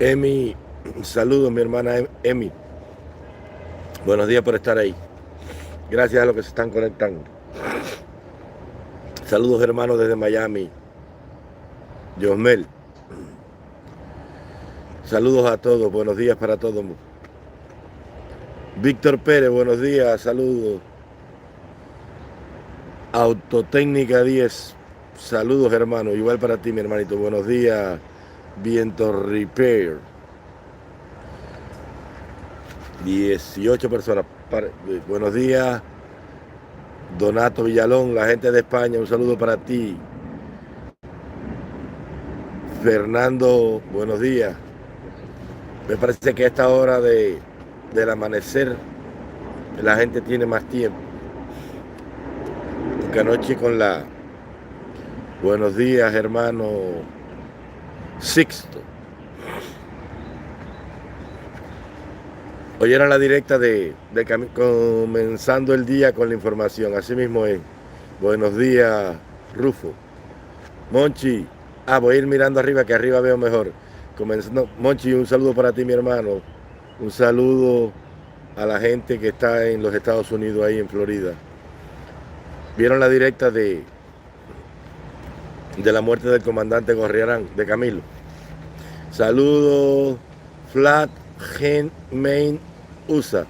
Emi, saludos mi hermana Emi. Buenos días por estar ahí. Gracias a los que se están conectando. Saludos hermanos desde Miami. Josmel. Saludos a todos, buenos días para todos. Víctor Pérez, buenos días, saludos. Autotécnica 10, saludos hermano, igual para ti mi hermanito, buenos días. Viento Repair. 18 personas. Buenos días. Donato Villalón, la gente de España, un saludo para ti. Fernando, buenos días. Me parece que a esta hora del amanecer la gente tiene más tiempo. Porque anoche con la... Buenos días, hermano Sixto. Hoy era la directa de comenzando el día con la información. Así mismo es. Buenos días, Rufo. Monchi. Voy a ir mirando arriba, que arriba veo mejor. Comenzando. Monchi, un saludo para ti, mi hermano. Un saludo a la gente que está en los Estados Unidos, ahí en Florida. ¿Vieron la directa de la muerte del comandante Gorriarán, de Camilo? Saludos, Flat Gen Main USA.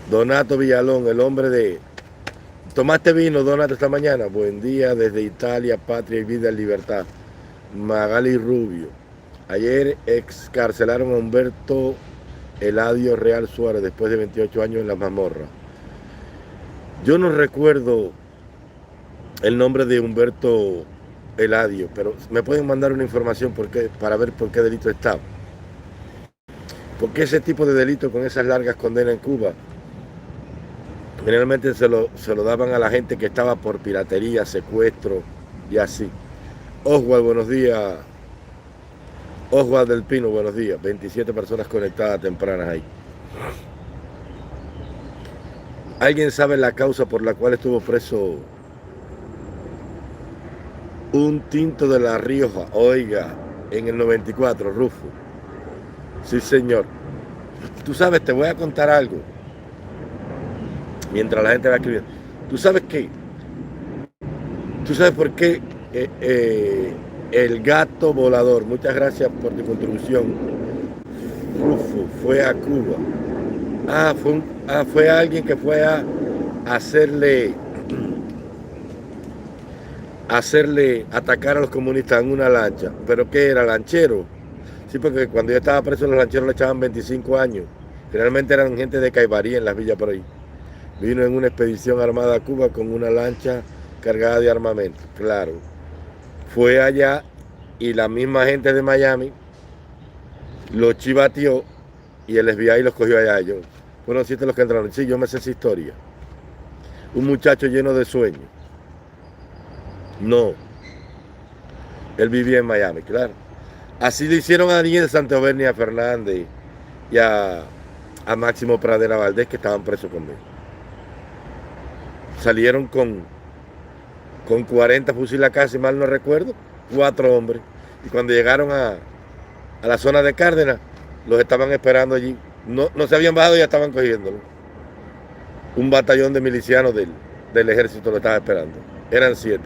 Donato Villalón, el hombre de... ¿Tomaste vino, Donato, esta mañana? Buen día desde Italia, patria y vida en libertad. Magali Rubio. Ayer excarcelaron a Humberto Eladio Real Suárez después de 28 años en la mazmorra. Yo no recuerdo el nombre de Humberto Eladio, pero me pueden mandar una información para ver por qué delito estaba. Porque ese tipo de delito con esas largas condenas en Cuba generalmente se lo daban a la gente que estaba por piratería, secuestro y así. Oswald, buenos días. Oswald del Pino, buenos días. 27 personas conectadas tempranas ahí. ¿Alguien sabe la causa por la cual estuvo preso un tinto de La Rioja? Oiga, en el 94, Rufo. Sí, señor. Tú sabes, te voy a contar algo. Mientras la gente va escribiendo. ¿Tú sabes qué? ¿Tú sabes por qué el gato volador, muchas gracias por tu contribución, Rufo, fue a Cuba? Fue alguien que fue a hacerle atacar a los comunistas en una lancha. ¿Pero qué era? ¿Lanchero? Sí, porque cuando yo estaba preso los lancheros le echaban 25 años. Generalmente eran gente de Caibarí en las villas por ahí. Vino en una expedición armada a Cuba con una lancha cargada de armamento. Claro. Fue allá y la misma gente de Miami lo chivateó y el FBI los cogió allá. Yo, bueno, siete los que entraron. Sí, yo me sé esa historia. Un muchacho lleno de sueños. No. Él vivía en Miami, claro. Así le hicieron a Daniel Santovernia Fernández y a Máximo Pradera Valdés, que estaban presos conmigo. Salieron con 40 fusiles acá, si mal no recuerdo, 4 hombres. Y cuando llegaron a la zona de Cárdenas, los estaban esperando allí. No se habían bajado y ya estaban cogiéndolo. Un batallón de milicianos del ejército lo estaba esperando. Eran 7.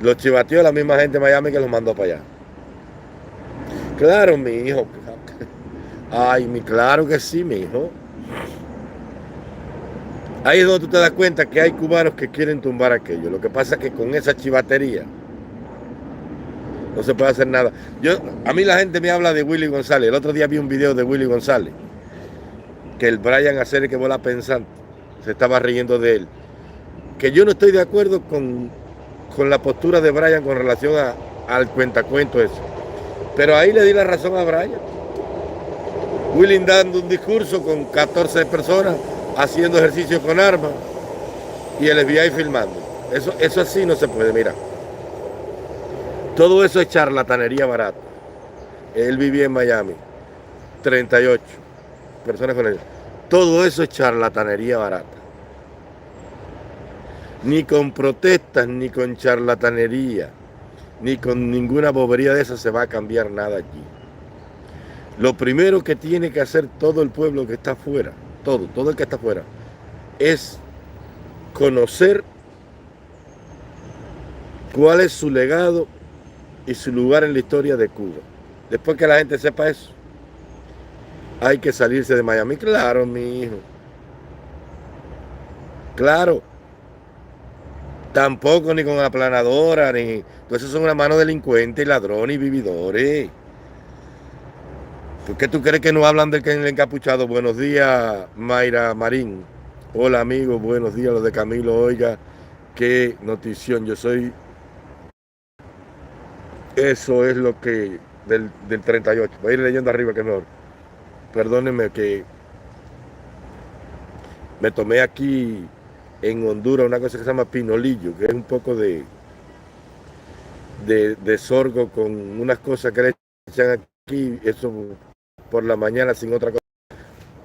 Los chivateó la misma gente de Miami que los mandó para allá. Claro, mi hijo. Claro que sí, mi hijo. Ahí es donde tú te das cuenta que hay cubanos que quieren tumbar aquello. Lo que pasa es que con esa chivatería no se puede hacer nada. A mí la gente me habla de Willy González. El otro día vi un video de Willy González, que el Brian Aceres, que bola pensante, se estaba riendo de él. Que yo no estoy de acuerdo con la postura de Brian con relación al cuentacuento eso. Pero ahí le di la razón a Brian. Willy dando un discurso con 14 personas haciendo ejercicio con armas y el FBI filmando. Eso así no se puede, mira. Todo eso es charlatanería barata. Él vivía en Miami, 38 personas con él. Todo eso es charlatanería barata. Ni con protestas, ni con charlatanería, ni con ninguna bobería de esa se va a cambiar nada aquí. Lo primero que tiene que hacer todo el pueblo que está afuera, todo el que está afuera, es conocer cuál es su legado y su lugar en la historia de Cuba. Después que la gente sepa eso, hay que salirse de Miami. Claro, mi hijo. Claro. Tampoco ni con aplanadora, ni... Entonces son una mano delincuentes, ladrones y vividores. ¿Por qué tú crees que no hablan del que es el encapuchado? Buenos días, Mayra Marín. Hola, amigos, buenos días, los de Camilo. Oiga, qué notición. Yo soy... Eso es lo que... Del 38. Voy a ir leyendo arriba, que es mejor. Perdónenme que me tomé aquí en Honduras una cosa que se llama pinolillo, que es un poco de sorgo con unas cosas que le echan aquí, eso por la mañana sin otra cosa,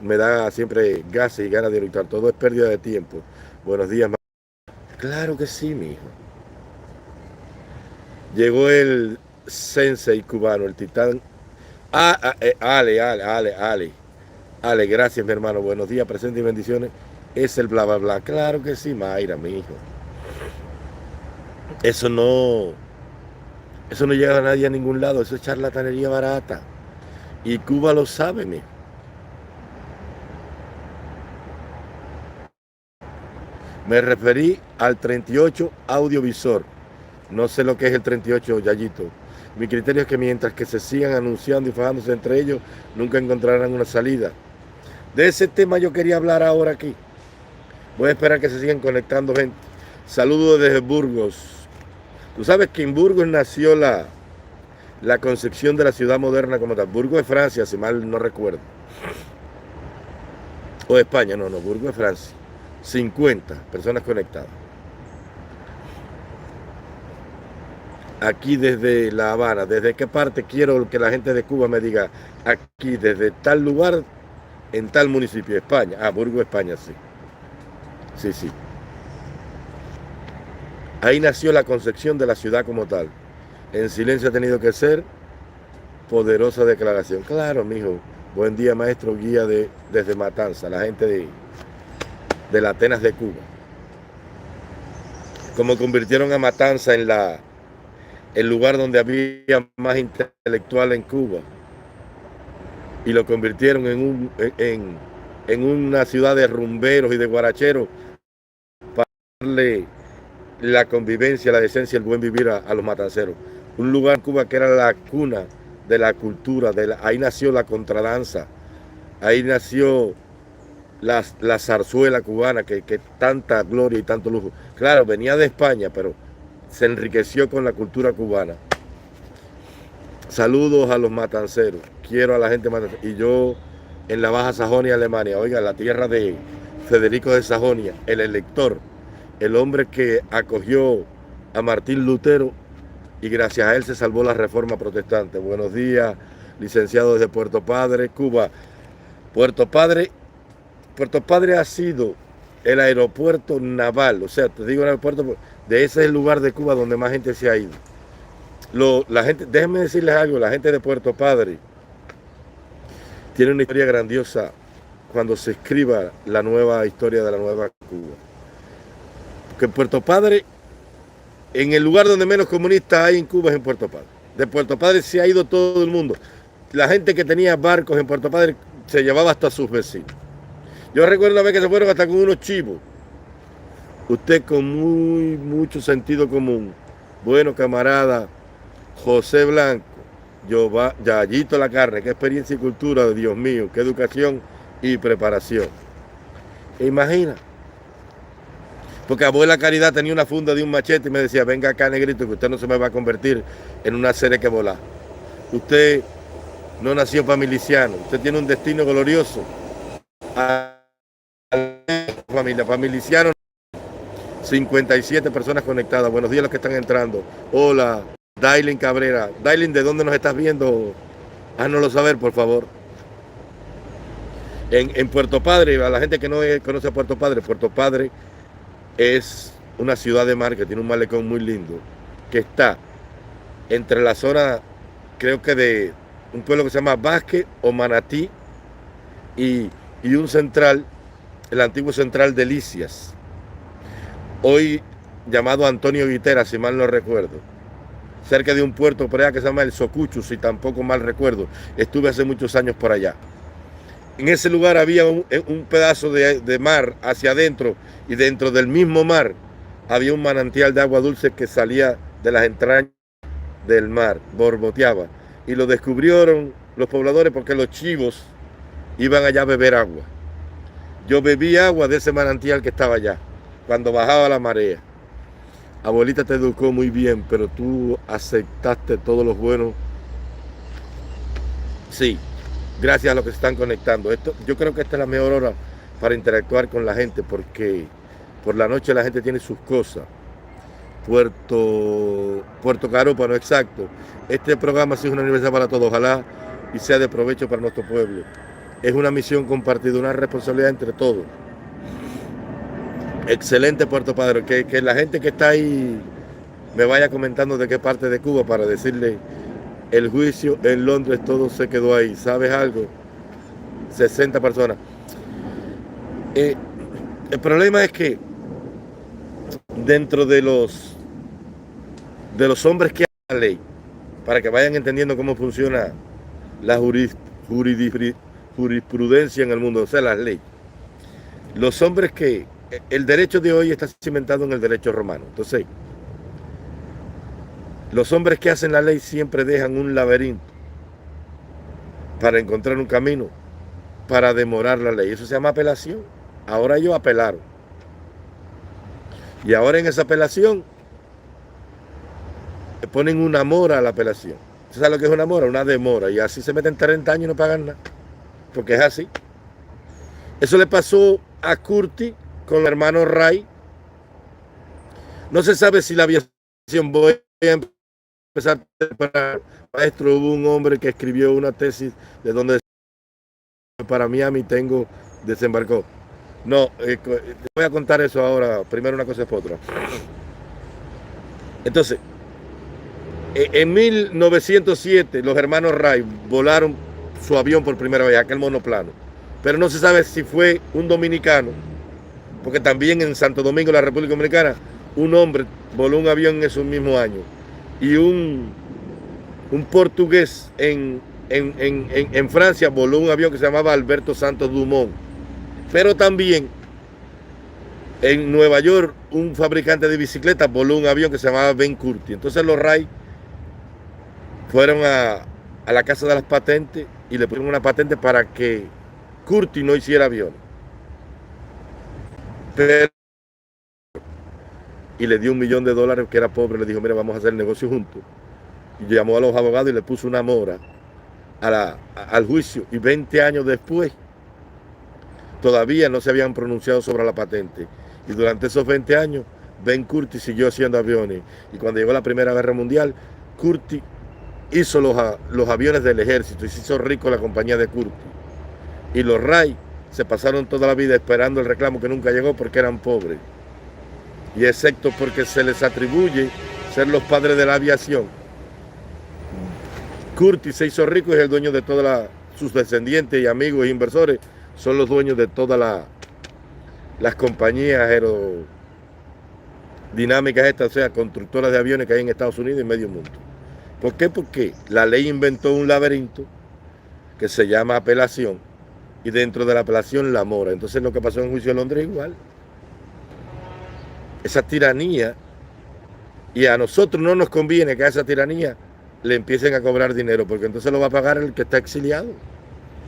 me da siempre gases y ganas de eructar, todo es pérdida de tiempo. Buenos días, claro que sí, mi hijo. Llegó el sensei cubano, el titán. Ale, gracias, mi hermano, buenos días, presentes y bendiciones. Es el bla, bla, bla, claro que sí, Mayra, mi hijo. Eso no llega a nadie a ningún lado, eso es charlatanería barata. Y Cuba lo sabe, mijo. Me referí al 38 audiovisor. No sé lo que es el 38, Yayito. Mi criterio es que mientras que se sigan anunciando y fajándose entre ellos, nunca encontrarán una salida. De ese tema yo quería hablar ahora aquí. Voy a esperar que se sigan conectando gente. Saludos desde Burgos. Tú sabes que en Burgos nació la concepción de la ciudad moderna como tal. Burgos es Francia, si mal no recuerdo. O España, no, Burgos es Francia. 50 personas conectadas. Aquí desde La Habana, ¿desde qué parte quiero que la gente de Cuba me diga? Aquí, desde tal lugar, en tal municipio, España. Burgos, España, sí. Sí. Ahí nació la concepción de la ciudad como tal. En silencio ha tenido que ser poderosa declaración. Claro, mijo. Buen día, maestro guía desde Matanza, la gente de la Atenas de Cuba. Como convirtieron a Matanza en el lugar donde había más intelectual en Cuba. Y lo convirtieron en una ciudad de rumberos y de guaracheros para darle la convivencia, la decencia, el buen vivir a los matanceros. Un lugar en Cuba que era la cuna de la cultura, ahí nació la contradanza, ahí nació la zarzuela cubana, que tanta gloria y tanto lujo. Claro, venía de España, pero se enriqueció con la cultura cubana. Saludos a los matanceros, quiero a la gente matancera. Y yo en la Baja Sajonia, Alemania, oiga, la tierra de Federico de Sajonia, el elector, el hombre que acogió a Martín Lutero y gracias a él se salvó la reforma protestante. Buenos días, licenciado desde Puerto Padre, Cuba. Puerto Padre ha sido el aeropuerto naval, o sea, te digo el aeropuerto, de ese es el lugar de Cuba donde más gente se ha ido. La gente, déjenme decirles algo, la gente de Puerto Padre tiene una historia grandiosa cuando se escriba la nueva historia de la nueva Cuba. Porque en Puerto Padre, en el lugar donde menos comunistas hay en Cuba es en Puerto Padre. De Puerto Padre se ha ido todo el mundo. La gente que tenía barcos en Puerto Padre se llevaba hasta sus vecinos. Yo recuerdo una vez que se fueron hasta con unos chivos. Usted con mucho sentido común. Bueno, camarada José Blanco, Yayito la carne, qué experiencia y cultura, Dios mío, qué educación y preparación. Imagina. Porque abuela Caridad tenía una funda de un machete y me decía, venga acá, negrito, que usted no se me va a convertir en una serie que volar. Usted no nació para miliciano, usted tiene un destino glorioso. Familia, para miliciano, 57 personas conectadas. Buenos días a los que están entrando. Hola, Dailin Cabrera. Dailin, ¿de dónde nos estás viendo? Háganoslo saber, por favor. En Puerto Padre, a la gente que no conoce a Puerto Padre es una ciudad de mar que tiene un malecón muy lindo, que está entre la zona, creo que un pueblo que se llama Vázquez o Manatí, y un central, el antiguo central de Licias, hoy llamado Antonio Guitera, si mal no recuerdo, cerca de un puerto por allá que se llama el Socucho, si tampoco mal recuerdo. Estuve hace muchos años por allá. En ese lugar había un pedazo de mar hacia adentro, y dentro del mismo mar había un manantial de agua dulce que salía de las entrañas del mar, borboteaba. Y lo descubrieron los pobladores porque los chivos iban allá a beber agua. Yo bebí agua de ese manantial que estaba allá, cuando bajaba la marea. Abuelita te educó muy bien, pero tú aceptaste todos los buenos. Sí, gracias a los que se están conectando. Yo creo que esta es la mejor hora para interactuar con la gente, porque por la noche la gente tiene sus cosas. Puerto Caropa, no exacto. Este programa sí es una universidad para todos, ojalá y sea de provecho para nuestro pueblo. Es una misión compartida, una responsabilidad entre todos. Excelente, Puerto Padre. Que la gente que está ahí me vaya comentando de qué parte de Cuba, para decirle: el juicio en Londres, todo se quedó ahí. ¿Sabes algo? 60 personas. El problema es que dentro de los hombres que hacen la ley, para que vayan entendiendo cómo funciona la jurisprudencia en el mundo, o sea, las leyes. Los hombres que... El derecho de hoy está cimentado en el derecho romano. Entonces, los hombres que hacen la ley siempre dejan un laberinto para encontrar un camino para demorar la ley. Eso se llama apelación. Ahora ellos apelaron. Y ahora en esa apelación le ponen una mora a la apelación. ¿Usted sabe lo que es una mora? Una demora. Y así se meten 30 años y no pagan nada. Porque es así. Eso le pasó a Curti con el hermano Ray. No se sabe si la aviación, voy a empezar para maestro. Hubo un hombre que escribió una tesis de donde para Miami desembarcó. No, te voy a contar eso ahora. Primero una cosa es otra. Entonces, en 1907 los hermanos Ray volaron su avión por primera vez, aquel monoplano. Pero no se sabe si fue un dominicano, porque también en Santo Domingo, la República Dominicana, un hombre voló un avión en esos mismos años. Y un portugués en Francia voló un avión que se llamaba Alberto Santos Dumont. Pero también en Nueva York un fabricante de bicicletas voló un avión que se llamaba Ben Curti. Entonces los Ray fueron a la casa de las patentes y le pusieron una patente para que Curti no hiciera aviones. Y le dio $1 millón, que era pobre. Le dijo: mira, vamos a hacer el negocio juntos. Y llamó a los abogados y le puso una mora al juicio. Y 20 años después todavía no se habían pronunciado sobre la patente. Y durante esos 20 años Ben Curti siguió haciendo aviones. Y cuando llegó la Primera Guerra Mundial, Curti hizo los aviones del ejército y se hizo rico la compañía de Curti. Y los Ray se pasaron toda la vida esperando el reclamo que nunca llegó, porque eran pobres. Y excepto porque se les atribuye ser los padres de la aviación, Curti se hizo rico y es el dueño de todas sus descendientes y amigos e inversores son los dueños de todas las compañías aerodinámicas estas, o sea, constructoras de aviones que hay en Estados Unidos y medio mundo. ¿Por qué? Porque la ley inventó un laberinto que se llama apelación, y dentro de la apelación la mora. Entonces lo que pasó en el juicio de Londres es igual. Esa tiranía, y a nosotros no nos conviene que a esa tiranía le empiecen a cobrar dinero, porque entonces lo va a pagar el que está exiliado,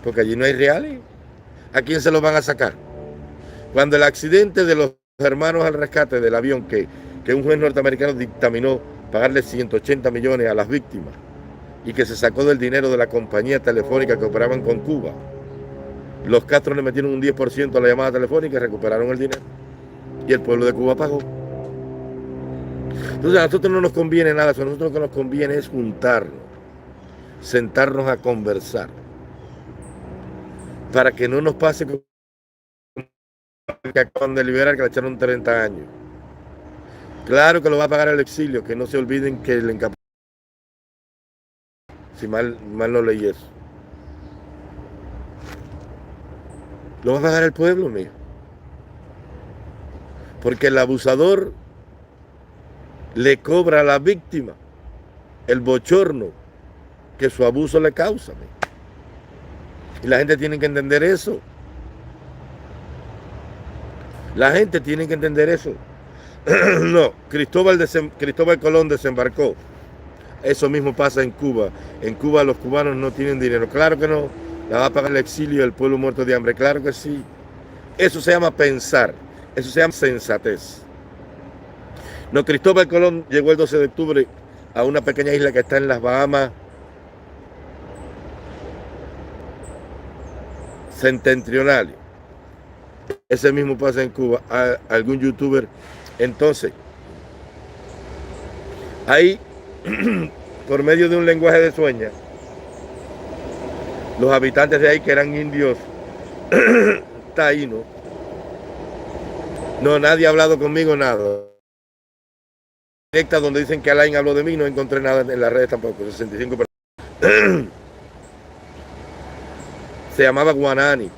porque allí no hay reales. ¿A quién se lo van a sacar? Cuando el accidente de los hermanos al rescate del avión, que un juez norteamericano dictaminó pagarle 180 millones a las víctimas, y que se sacó del dinero de la compañía telefónica que operaban con Cuba, los Castro le metieron un 10% a la llamada telefónica y recuperaron el dinero, y el pueblo de Cuba pagó. Entonces a nosotros no nos conviene nada, a nosotros lo que nos conviene es juntarnos, sentarnos a conversar, para que no nos pase como que acaban de liberar, que le echaron 30 años. Claro que lo va a pagar el exilio, que no se olviden que el si mal no leí eso. Lo va a pagar el pueblo, mío. Porque el abusador le cobra a la víctima el bochorno que su abuso le causa, mío. Y la gente tiene que entender eso. La gente tiene que entender eso. No, Cristóbal Colón desembarcó. Eso mismo pasa en Cuba. En Cuba los cubanos no tienen dinero. Claro que no. La va a pagar el exilio del pueblo muerto de hambre. Claro que sí. Eso se llama pensar. Eso se llama sensatez. No, Cristóbal Colón llegó el 12 de octubre a una pequeña isla que está en las Bahamas septentrionales. Ese mismo pasa en Cuba. Algún youtuber. Entonces, ahí, por medio de un lenguaje de señas, los habitantes de ahí, que eran indios taínos, no, nadie ha hablado conmigo, nada. Directa donde dicen que Alain habló de mí, no encontré nada en las redes tampoco, 65 personas. Se llamaba Guanani,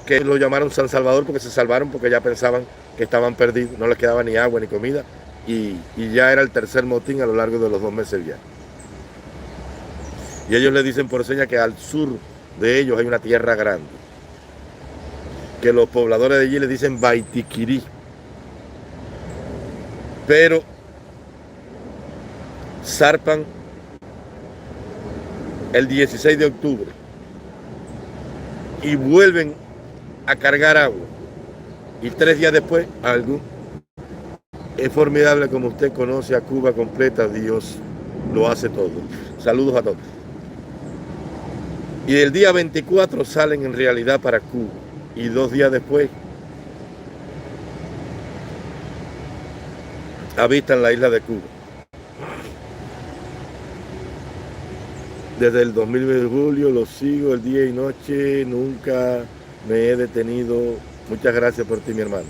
que lo llamaron San Salvador porque se salvaron porque ya pensaban que estaban perdidos, no les quedaba ni agua ni comida, y ya era el tercer motín a lo largo de los 2 meses ya. Y ellos le dicen por señas que al sur de ellos hay una tierra grande, que los pobladores de allí le dicen Baitiquirí, pero zarpan el 16 de octubre y vuelven a cargar agua, y 3 días después algo. Es formidable como usted conoce a Cuba completa. Dios lo hace todo. Saludos a todos. Y el día 24 salen en realidad para Cuba, y 2 días después avistan la isla de Cuba. Desde el 2000 de julio lo sigo el día y noche, nunca me he detenido. Muchas gracias por ti, mi hermano.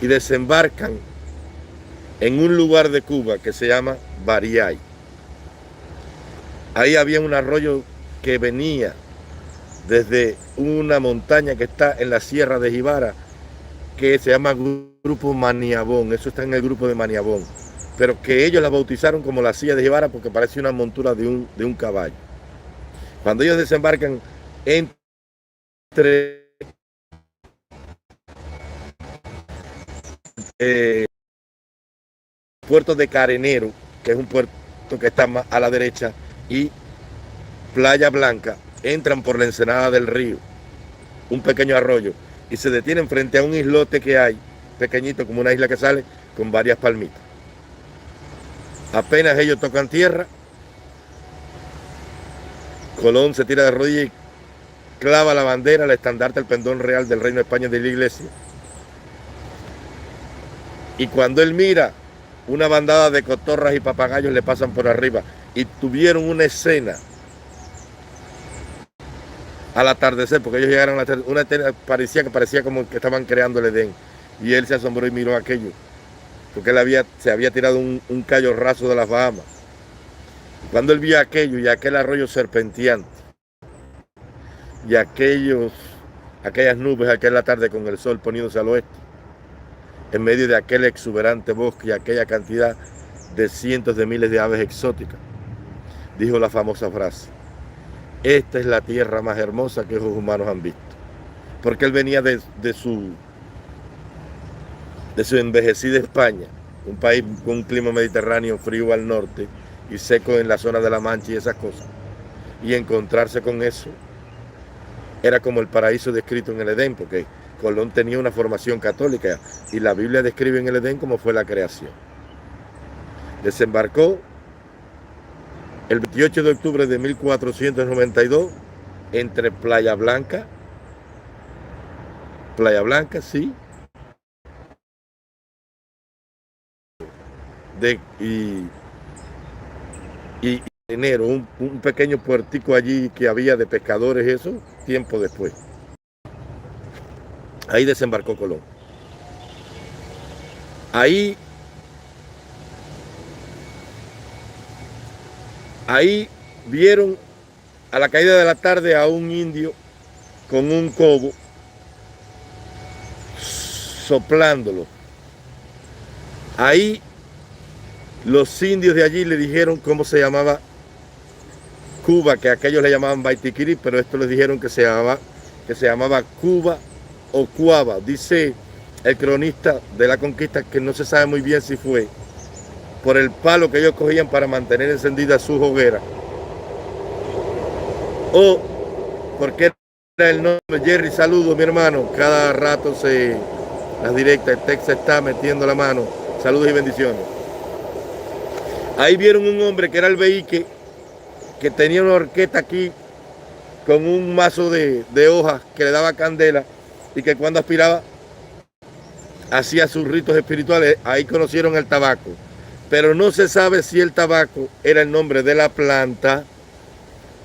Y desembarcan en un lugar de Cuba que se llama Bariay. Ahí había un arroyo que venía desde una montaña que está en la sierra de Jibara, que se llama Grupo Maniabón. Eso está en el grupo de Maniabón, pero que ellos la bautizaron como la silla de Jibara porque parece una montura de un caballo. Cuando ellos desembarcan entre puerto de Carenero, que es un puerto que está más a la derecha, y Playa Blanca, entran por la ensenada del río, un pequeño arroyo, y se detienen frente a un islote que hay, pequeñito, como una isla que sale, con varias palmitas. Apenas ellos tocan tierra, Colón se tira de rodillas y clava la bandera, el estandarte, el pendón real del Reino de España de la iglesia. Y cuando él mira, una bandada de cotorras y papagayos le pasan por arriba, y tuvieron una escena al atardecer, porque ellos llegaron a una escena, parecía como que estaban creando el Edén, y él se asombró y miró aquello, porque él se había tirado un callo raso de las Bahamas. Cuando él vio aquello y aquel arroyo serpenteante y aquellas nubes aquella tarde con el sol poniéndose al oeste, en medio de aquel exuberante bosque y aquella cantidad de cientos de miles de aves exóticas, dijo la famosa frase: esta es la tierra más hermosa que ojos humanos han visto. Porque él venía de su envejecida España, un país con un clima mediterráneo frío al norte y seco en la zona de la Mancha y esas cosas. Y encontrarse con eso era como el paraíso descrito en el Edén, porque Colón tenía una formación católica y la Biblia describe en el Edén cómo fue la creación. Desembarcó el 28 de octubre de 1492 entre Playa Blanca, sí, y enero, un pequeño puertico allí que había de pescadores, eso, tiempo después. Ahí desembarcó Colón. Ahí vieron a la caída de la tarde a un indio con un cobo soplándolo. Ahí los indios de allí le dijeron cómo se llamaba Cuba, que aquellos le llamaban Baitiquiri, pero esto les dijeron que se llamaba Cuba o Cuava. Dice el cronista de la conquista que no se sabe muy bien si fue por el palo que ellos cogían para mantener encendida su hoguera o porque era el nombre. Jerry, saludos mi hermano, cada rato las directas, el Texas está metiendo la mano, saludos y bendiciones. Ahí vieron un hombre que era el Beíque, que tenía una horqueta aquí con un mazo de hojas que le daba candela y que cuando aspiraba hacía sus ritos espirituales. Ahí conocieron el tabaco, pero no se sabe si el tabaco era el nombre de la planta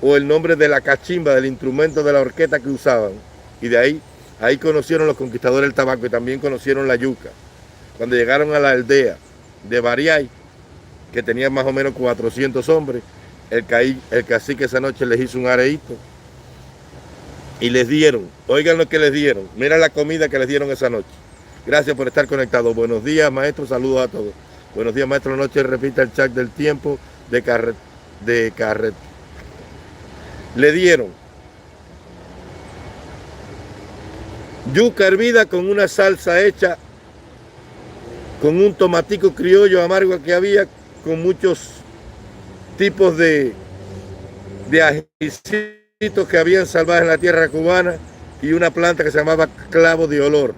o el nombre de la cachimba, del instrumento de la horqueta que usaban. Y de ahí conocieron los conquistadores el tabaco y también conocieron la yuca. Cuando llegaron a la aldea de Bariay, que tenía más o menos 400 hombres, el cacique esa noche les hizo un areíto y les dieron, oigan lo que les dieron, mira la comida que les dieron esa noche. Gracias por estar conectados. Buenos días, maestro, saludos a todos. Buenos días, maestro, noche, repita el chat del tiempo de carret. Le dieron yuca hervida con una salsa hecha con un tomatico criollo amargo que había, con muchos tipos de ajicitos que habían salvajes en la tierra cubana y una planta que se llamaba clavo de olor.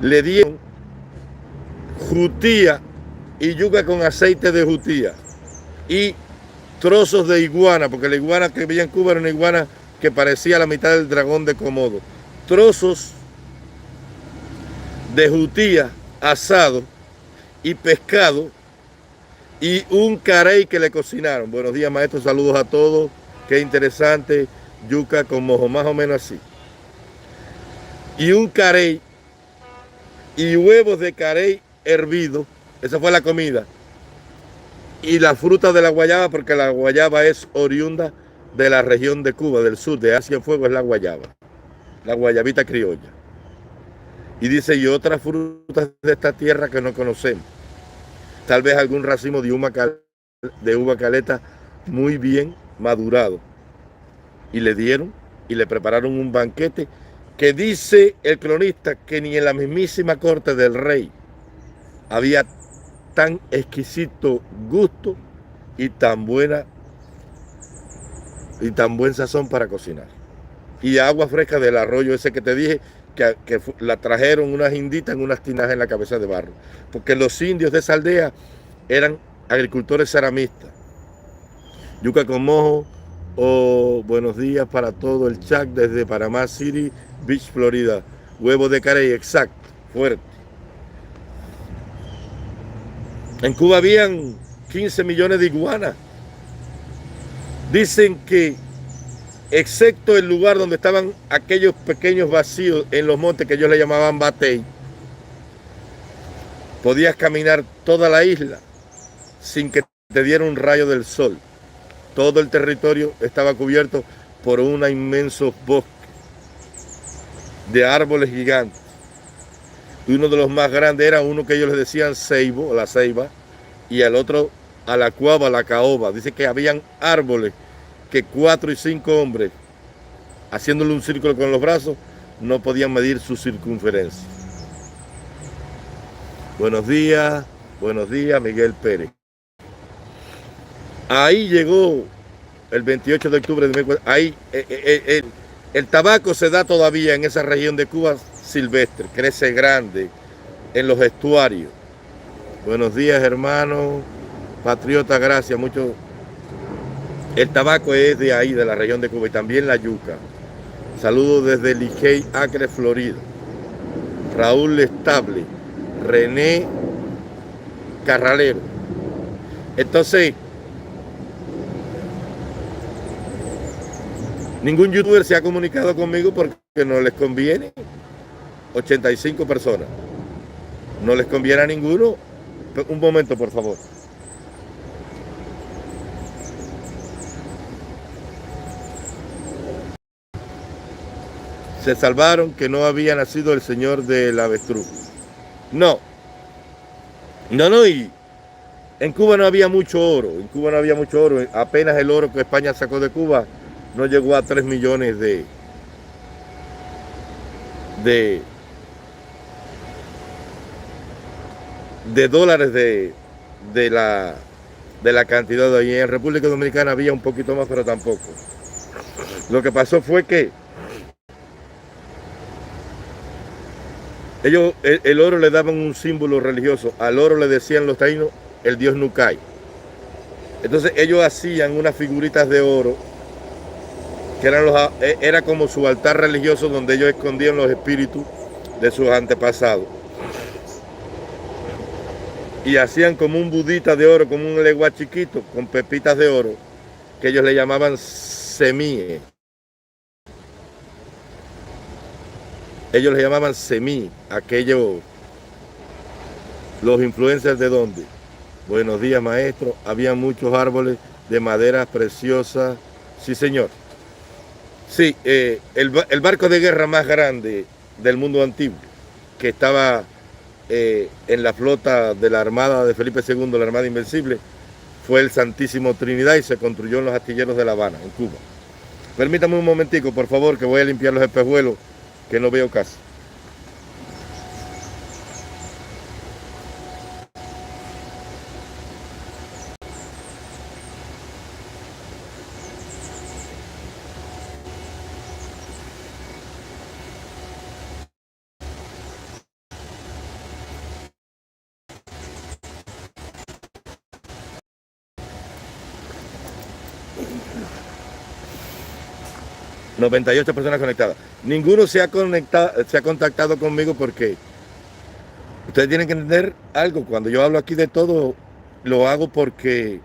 Le dieron jutía y yuca con aceite de jutía y trozos de iguana, porque la iguana que veía en Cuba era una iguana que parecía la mitad del dragón de Komodo. Trozos de jutía asado y pescado y un carey que le cocinaron. Buenos días, maestro, saludos a todos. Qué interesante, yuca con mojo, más o menos así. Y un carey y huevos de carey hervido, esa fue la comida. Y la fruta de la guayaba, porque la guayaba es oriunda de la región de Cuba, del sur, de Asia en Fuego, es la guayaba, la guayabita criolla. Y dice, y otras frutas de esta tierra que no conocemos. Tal vez algún racimo de uva caleta muy bien madurado. Y le dieron y le prepararon un banquete que dice el cronista que ni en la mismísima corte del rey había tan exquisito gusto y tan buen sazón para cocinar. Y agua fresca del arroyo ese que te dije, que la trajeron unas inditas en unas tinajas en la cabeza de barro, porque los indios de esa aldea eran agricultores ceramistas. Yuca con mojo, buenos días para todo el chat desde Panamá City Beach, Florida. Huevo de carey, exacto, fuerte. En Cuba habían 15 millones de iguanas. Dicen que, excepto el lugar donde estaban aquellos pequeños vacíos en los montes que ellos le llamaban batey, podías caminar toda la isla sin que te diera un rayo del sol. Todo el territorio estaba cubierto por un inmenso bosque de árboles gigantes. Y uno de los más grandes era uno que ellos le decían ceibo, la ceiba, y el otro a la cuava, la caoba. Dice que habían árboles que 4 y 5 hombres, haciéndole un círculo con los brazos, no podían medir su circunferencia. Buenos días, Miguel Pérez. Ahí llegó el 28 de octubre de 1940. Ahí el tabaco se da todavía en esa región de Cuba silvestre, crece grande en los estuarios. Buenos días, hermano, patriota, gracias, mucho. El tabaco es de ahí, de la región de Cuba, y también la yuca. Saludos desde Licey, Acre, Florida. Raúl Estable, René Carralero. Entonces, ningún youtuber se ha comunicado conmigo porque no les conviene. 85 personas. No les conviene a ninguno. Un momento, por favor. se salvaron que no había nacido el señor del avestruz. No, y en Cuba no había mucho oro, apenas el oro que España sacó de Cuba no llegó a 3 millones de dólares de la cantidad de ahí. En República Dominicana había un poquito más, pero tampoco. Lo que pasó fue que ellos, el oro le daban un símbolo religioso. Al oro le decían los taínos el dios Nukai. Entonces ellos hacían unas figuritas de oro que era como su altar religioso donde ellos escondían los espíritus de sus antepasados. Y hacían como un budita de oro, como un legua chiquito, con pepitas de oro, que ellos le llamaban semí. Ellos le llamaban semí, aquellos, los influencers de dónde. Buenos días, maestro. Había muchos árboles de madera preciosa. Sí, señor. Sí, el barco de guerra más grande del mundo antiguo, que estaba en la flota de la Armada de Felipe II, la Armada Invencible, fue el Santísimo Trinidad y se construyó en los astilleros de La Habana, en Cuba. Permítame un momentico, por favor, que voy a limpiar los espejuelos, que no veo casi. ...98 personas conectadas. Ninguno se ha contactado conmigo porque ustedes tienen que entender algo. Cuando yo hablo aquí de todo, lo hago porque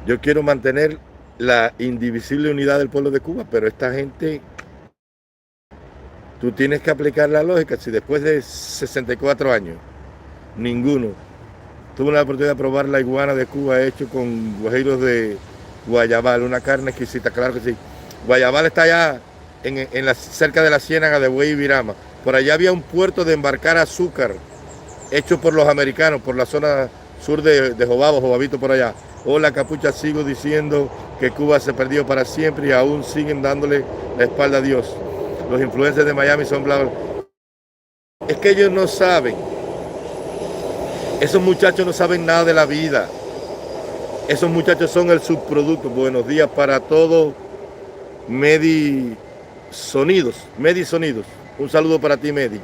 yo quiero mantener la indivisible unidad del pueblo de Cuba, pero esta gente, tú tienes que aplicar la lógica. Si después de 64 años, ninguno tuvo la oportunidad de probar la iguana de Cuba hecho con guajiros de guayabal, una carne exquisita, claro que sí. Guayabal está allá cerca de la ciénaga de Buey y Virama. Por allá había un puerto de embarcar azúcar hecho por los americanos, por la zona sur de Jobabito por allá. Hola Capucha, sigo diciendo que Cuba se perdió para siempre y aún siguen dándole la espalda a Dios. Los influencers de Miami son bla, bla. Es que ellos no saben. Esos muchachos no saben nada de la vida. Esos muchachos son el subproducto. Buenos días para todos. Medi Sonidos. Un saludo para ti, Medi.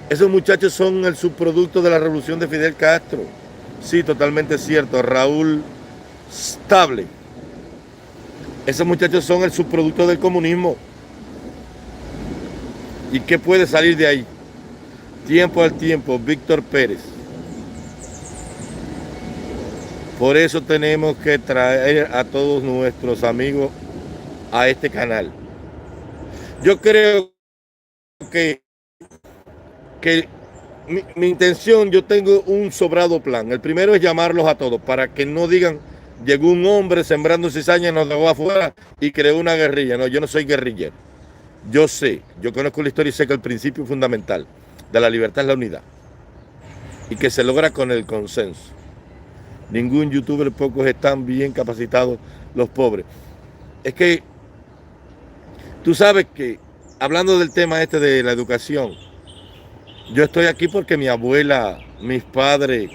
Esos muchachos son el subproducto de la revolución de Fidel Castro. Sí, totalmente cierto. Raúl Stable. Esos muchachos son el subproducto del comunismo. ¿Y qué puede salir de ahí? Tiempo al tiempo, Víctor Pérez. Por eso tenemos que traer a todos nuestros amigos a este canal. Yo creo que mi intención, yo tengo un sobrado plan. El primero es llamarlos a todos para que no digan, llegó un hombre sembrando cizaña, nos dejó afuera y creó una guerrilla. No, yo no soy guerrillero. Yo conozco la historia y sé que el principio fundamental de la libertad es la unidad y que se logra con el consenso. Ningún youtuber, pocos están bien capacitados, los pobres. Es que tú sabes que, hablando del tema este de la educación, yo estoy aquí porque mi abuela, mis padres,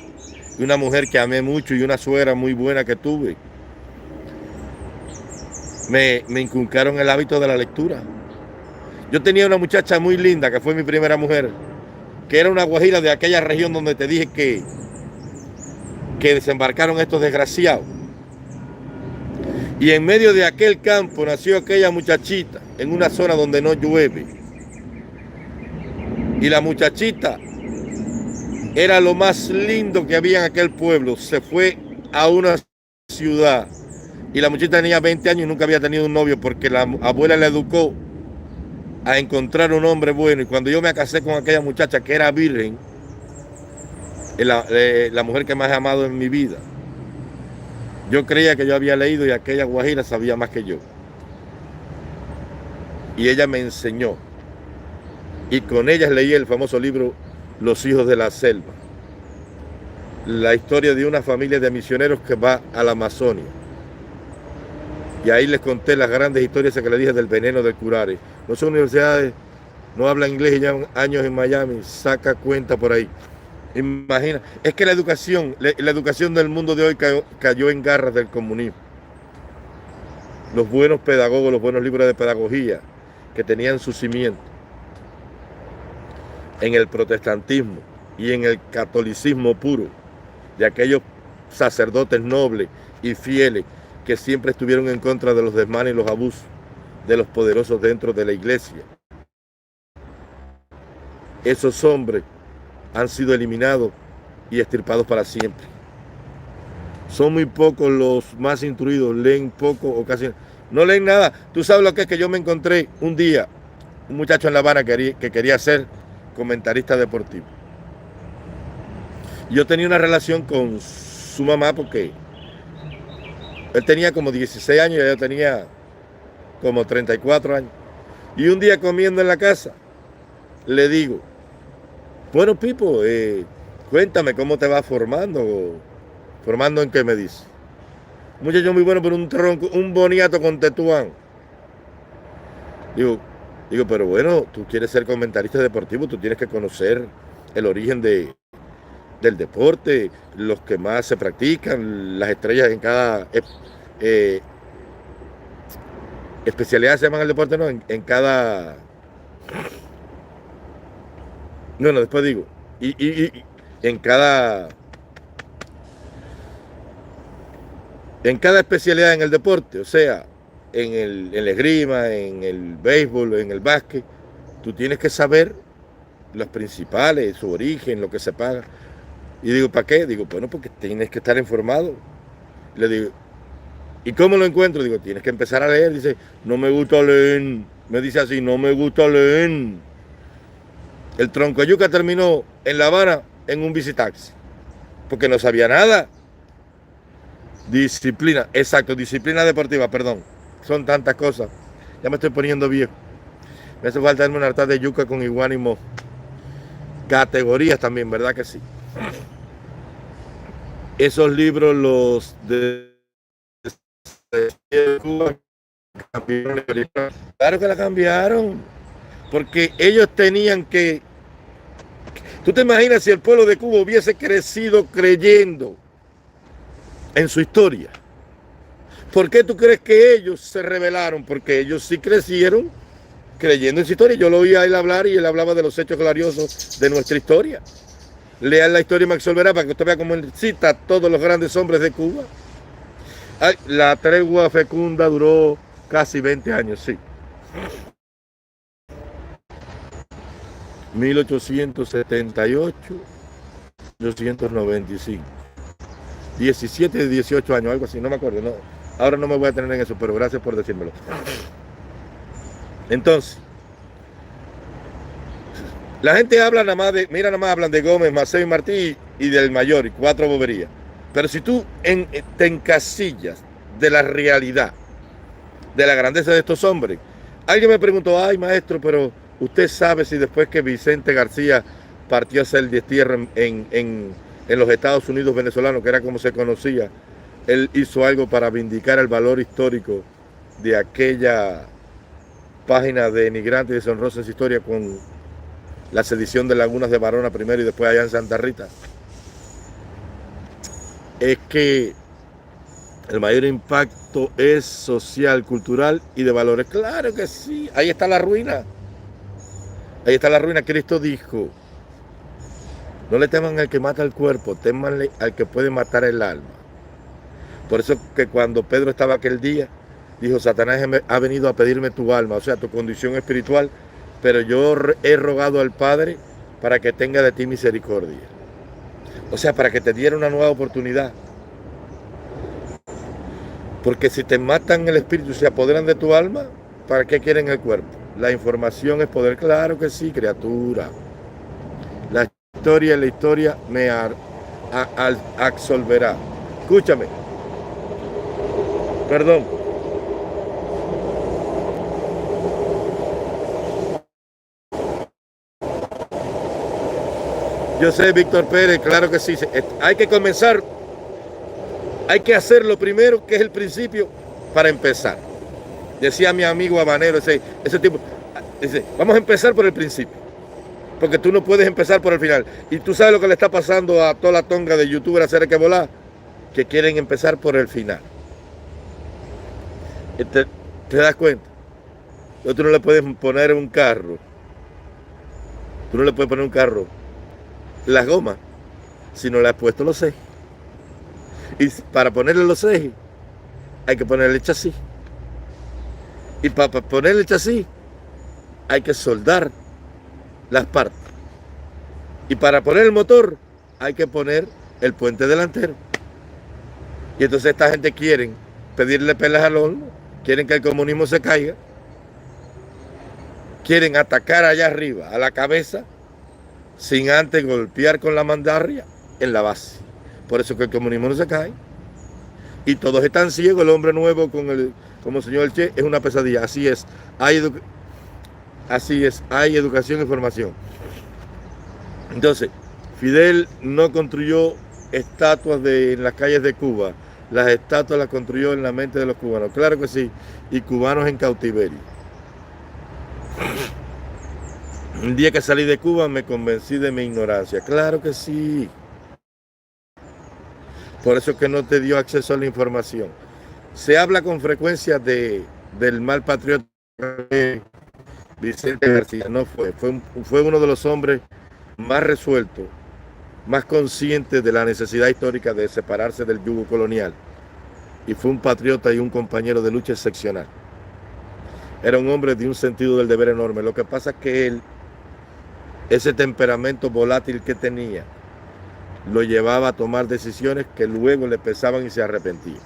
y una mujer que amé mucho y una suegra muy buena que tuve, me inculcaron el hábito de la lectura. Yo tenía una muchacha muy linda, que fue mi primera mujer, que era una guajira de aquella región donde te dije que desembarcaron estos desgraciados. Y en medio de aquel campo nació aquella muchachita, en una zona donde no llueve. Y la muchachita era lo más lindo que había en aquel pueblo. Se fue a una ciudad y la muchachita tenía 20 años y nunca había tenido un novio porque la abuela le educó a encontrar un hombre bueno. Y cuando yo me casé con aquella muchacha que era virgen, la mujer que más he amado en mi vida, yo creía que yo había leído y aquella guajira sabía más que yo. y ella me enseñó. Y con ellas leí el famoso libro Los hijos de la selva. La historia de una familia de misioneros que va a la Amazonia. Y ahí les conté las grandes historias que les dije del veneno del curare. No son universidades, no hablan inglés y llevan años en Miami, saca cuenta por ahí. Imagina, es que la educación del mundo de hoy cayó en garras del comunismo. Los buenos pedagogos, los buenos libros de pedagogía que tenían su cimiento en el protestantismo y en el catolicismo puro, de aquellos sacerdotes nobles y fieles que siempre estuvieron en contra de los desmanes y los abusos de los poderosos dentro de la iglesia. Esos hombres han sido eliminados y extirpados para siempre. Son muy pocos los más instruidos, leen poco o casi no leen nada. Tú sabes lo que es que yo me encontré un día, un muchacho en La Habana que quería ser comentarista deportivo. Yo tenía una relación con su mamá porque él tenía como 16 años y ella tenía como 34 años. Y un día comiendo en la casa, le digo, bueno, Pipo, cuéntame cómo te vas formando. ¿Formando en qué? Me dice. Un muchacho muy bueno, pero un tronco, un boniato con tetuán. Digo, pero bueno, tú quieres ser comentarista deportivo, tú tienes que conocer el origen del deporte, los que más se practican, las estrellas en cada especialidad se llaman el deporte, ¿no? En cada... Bueno, después digo, y en cada especialidad en el deporte, o sea, en la esgrima, en el béisbol, en el básquet, tú tienes que saber los principales, su origen, lo que se paga. Y digo, ¿para qué? Digo, bueno, porque tienes que estar informado. Le digo, ¿y cómo lo encuentro? Digo, tienes que empezar a leer. Dice, no me gusta leer. Me dice así, no me gusta leer. El tronco de yuca terminó en La Habana en un visitaxi, porque no sabía nada. Disciplina, exacto, disciplina deportiva, perdón. Son tantas cosas. Ya me estoy poniendo viejo. Me hace falta darme una harta de yuca con iguana y mojo. Categorías también, ¿verdad que sí? Esos libros, los de Cuba, claro que la cambiaron. Porque ellos tenían que... ¿Tú te imaginas si el pueblo de Cuba hubiese crecido creyendo en su historia? ¿Por qué tú crees que ellos se rebelaron? Porque ellos sí crecieron creyendo en su historia. Yo lo oía a él hablar y él hablaba de los hechos gloriosos de nuestra historia. Lean la historia y me absolverá para que usted vea cómo él cita a todos los grandes hombres de Cuba. Ay, la tregua fecunda duró casi 20 años, sí. 1878, 1895. 17, 18 años, algo así, no me acuerdo. No, ahora no me voy a tener en eso, pero gracias por decírmelo. Entonces, la gente habla nada más de, mira, nada más hablan de Gómez, Maceo y Martí y del Mayor y 4 boberías. Pero si tú te encasillas de la realidad, de la grandeza de estos hombres, alguien me preguntó, ay maestro, pero usted sabe si después que Vicente García partió a hacer el destierro en los Estados Unidos venezolanos, que era como se conocía, él hizo algo para vindicar el valor histórico de aquella página denigrante y deshonrosa en su historia con la sedición de Lagunas de Barona primero y después allá en Santa Rita. Es que el mayor impacto es social, cultural y de valores. Claro que sí, ahí está la ruina. Ahí está la ruina. Cristo dijo, no le teman al que mata el cuerpo, témanle al que puede matar el alma. Por eso que cuando Pedro estaba aquel día, dijo, Satanás ha venido a pedirme tu alma, o sea, tu condición espiritual, pero yo he rogado al Padre para que tenga de ti misericordia. O sea, para que te diera una nueva oportunidad. Porque si te matan el espíritu y se apoderan de tu alma, ¿para qué quieren el cuerpo? La información es poder, claro que sí, criatura. La historia me absolverá. Escúchame. Perdón. Yo sé, Víctor Pérez, claro que sí. Hay que comenzar, hay que hacer lo primero, que es el principio, para empezar. Decía mi amigo habanero, ese tipo, dice, vamos a empezar por el principio, porque tú no puedes empezar por el final. Y tú sabes lo que le está pasando a toda la tonga de youtubers hacer que volar, que quieren empezar por el final. ¿Te das cuenta? Tú no le puedes poner un carro, tú no le puedes poner un carro las gomas si no le has puesto los ejes. Y para ponerle los ejes hay que ponerle el chasis. Y para ponerle el chasis hay que soldar las partes. Y para poner el motor hay que poner el puente delantero. Y entonces esta gente quiere pedirle pelas al horno, quieren que el comunismo se caiga, quieren atacar allá arriba a la cabeza sin antes golpear con la mandarria en la base. Por eso que el comunismo no se cae. Y todos están ciegos. El hombre nuevo como el señor Che es una pesadilla. Así es. Hay educación y formación. Entonces, Fidel no construyó estatuas en las calles de Cuba. Las estatuas las construyó en la mente de los cubanos. Claro que sí. Y cubanos en cautiverio. Un día que salí de Cuba me convencí de mi ignorancia. Claro que sí. Por eso es que no te dio acceso a la información. Se habla con frecuencia del mal patriota Vicente García. No fue uno de los hombres más resueltos, más conscientes de la necesidad histórica de separarse del yugo colonial. Y fue un patriota y un compañero de lucha excepcional. Era un hombre de un sentido del deber enorme. Lo que pasa es que él, ese temperamento volátil que tenía, lo llevaba a tomar decisiones que luego le pesaban y se arrepentía.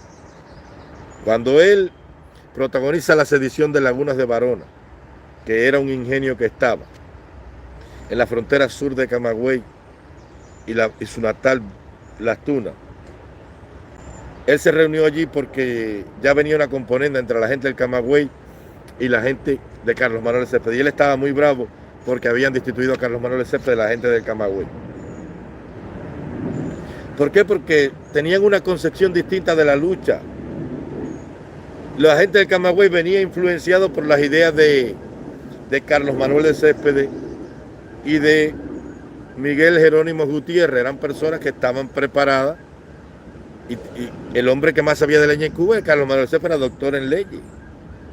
Cuando él protagoniza la sedición de Lagunas de Barona, que era un ingenio que estaba en la frontera sur de Camagüey y su natal Las Tunas, él se reunió allí porque ya venía una componenda entre la gente del Camagüey y la gente de Carlos Manuel Céspedes. Y él estaba muy bravo porque habían destituido a Carlos Manuel Céspedes de la gente del Camagüey. ¿Por qué? Porque tenían una concepción distinta de la lucha. La gente del Camagüey venía influenciado por las ideas de Carlos Manuel de Céspedes y de Miguel Jerónimo Gutiérrez. Eran personas que estaban preparadas. Y el hombre que más sabía de leña en Cuba, Carlos Manuel Céspedes, era doctor en leyes.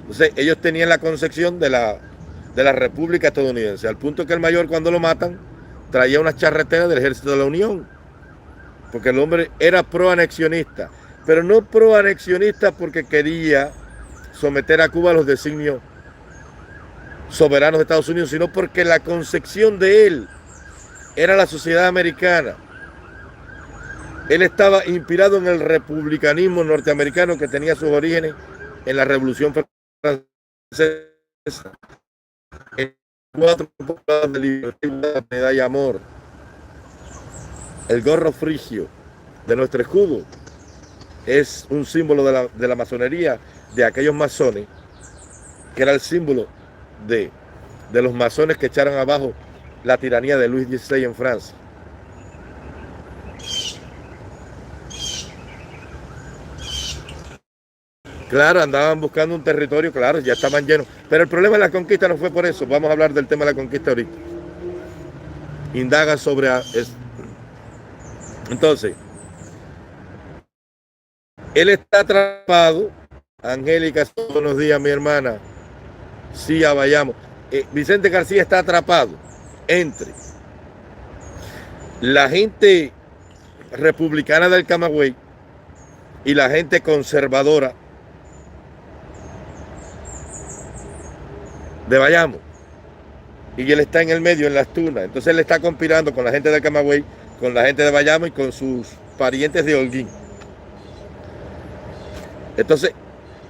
Entonces ellos tenían la concepción de la República Estadounidense, al punto que el mayor, cuando lo matan, traía unas charreteras del Ejército de la Unión. Porque el hombre era proanexionista, pero no proanexionista porque quería someter a Cuba a los designios soberanos de Estados Unidos, sino porque la concepción de él era la sociedad americana. Él estaba inspirado en el republicanismo norteamericano que tenía sus orígenes en la Revolución Francesa, en 4 pulgadas de libertad, medalla y amor. El gorro frigio de nuestro escudo es un símbolo de la masonería, de aquellos masones, que era el símbolo de los masones que echaron abajo la tiranía de Luis XVI en Francia. Claro, andaban buscando un territorio, claro, ya estaban llenos. Pero el problema de la conquista no fue por eso. Vamos a hablar del tema de la conquista ahorita. Indaga sobre eso. Entonces, él está atrapado. Angélica, buenos días, mi hermana. Sí, ya vayamos. Vicente García está atrapado entre la gente republicana del Camagüey y la gente conservadora de Bayamo. Y él está en el medio, en Las Tunas. Entonces él está conspirando con la gente del Camagüey, con la gente de Bayamo y con sus parientes de Holguín. Entonces,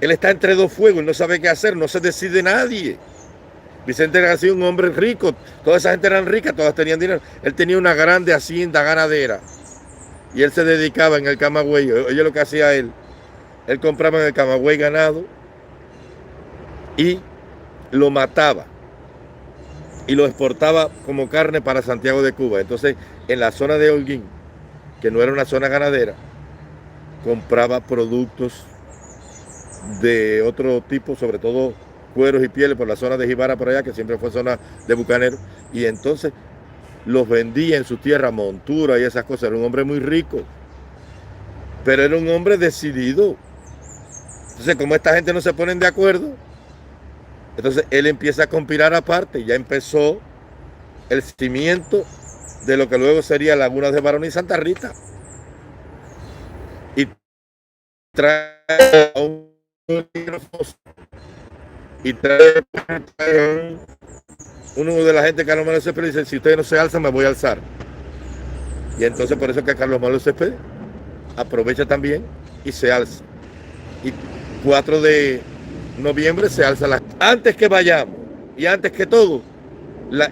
él está entre dos fuegos, no sabe qué hacer, no se decide nadie. Vicente García, un hombre rico, toda esa gente eran ricas, todas tenían dinero. Él tenía una grande hacienda ganadera y él se dedicaba en el Camagüey. Oye lo que hacía él compraba en el Camagüey ganado y lo mataba y lo exportaba como carne para Santiago de Cuba. Entonces, en la zona de Holguín, que no era una zona ganadera, compraba productos de otro tipo, sobre todo cueros y pieles por la zona de Jibara por allá, que siempre fue zona de bucaneros, y entonces los vendía en su tierra, montura y esas cosas. Era un hombre muy rico, pero era un hombre decidido. Entonces, como esta gente no se ponen de acuerdo, entonces él empieza a conspirar aparte. Ya empezó el cimiento de lo que luego sería Lagunas de Barón y Santa Rita. Y trae a un y trae uno de la gente, Carlos Manuel Céspedes, dice: si ustedes no se alzan, me voy a alzar. Y entonces por eso es que Carlos Manuel Céspedes aprovecha también y se alza. Y 4 de noviembre se alza la... Antes que vayamos y antes que todo,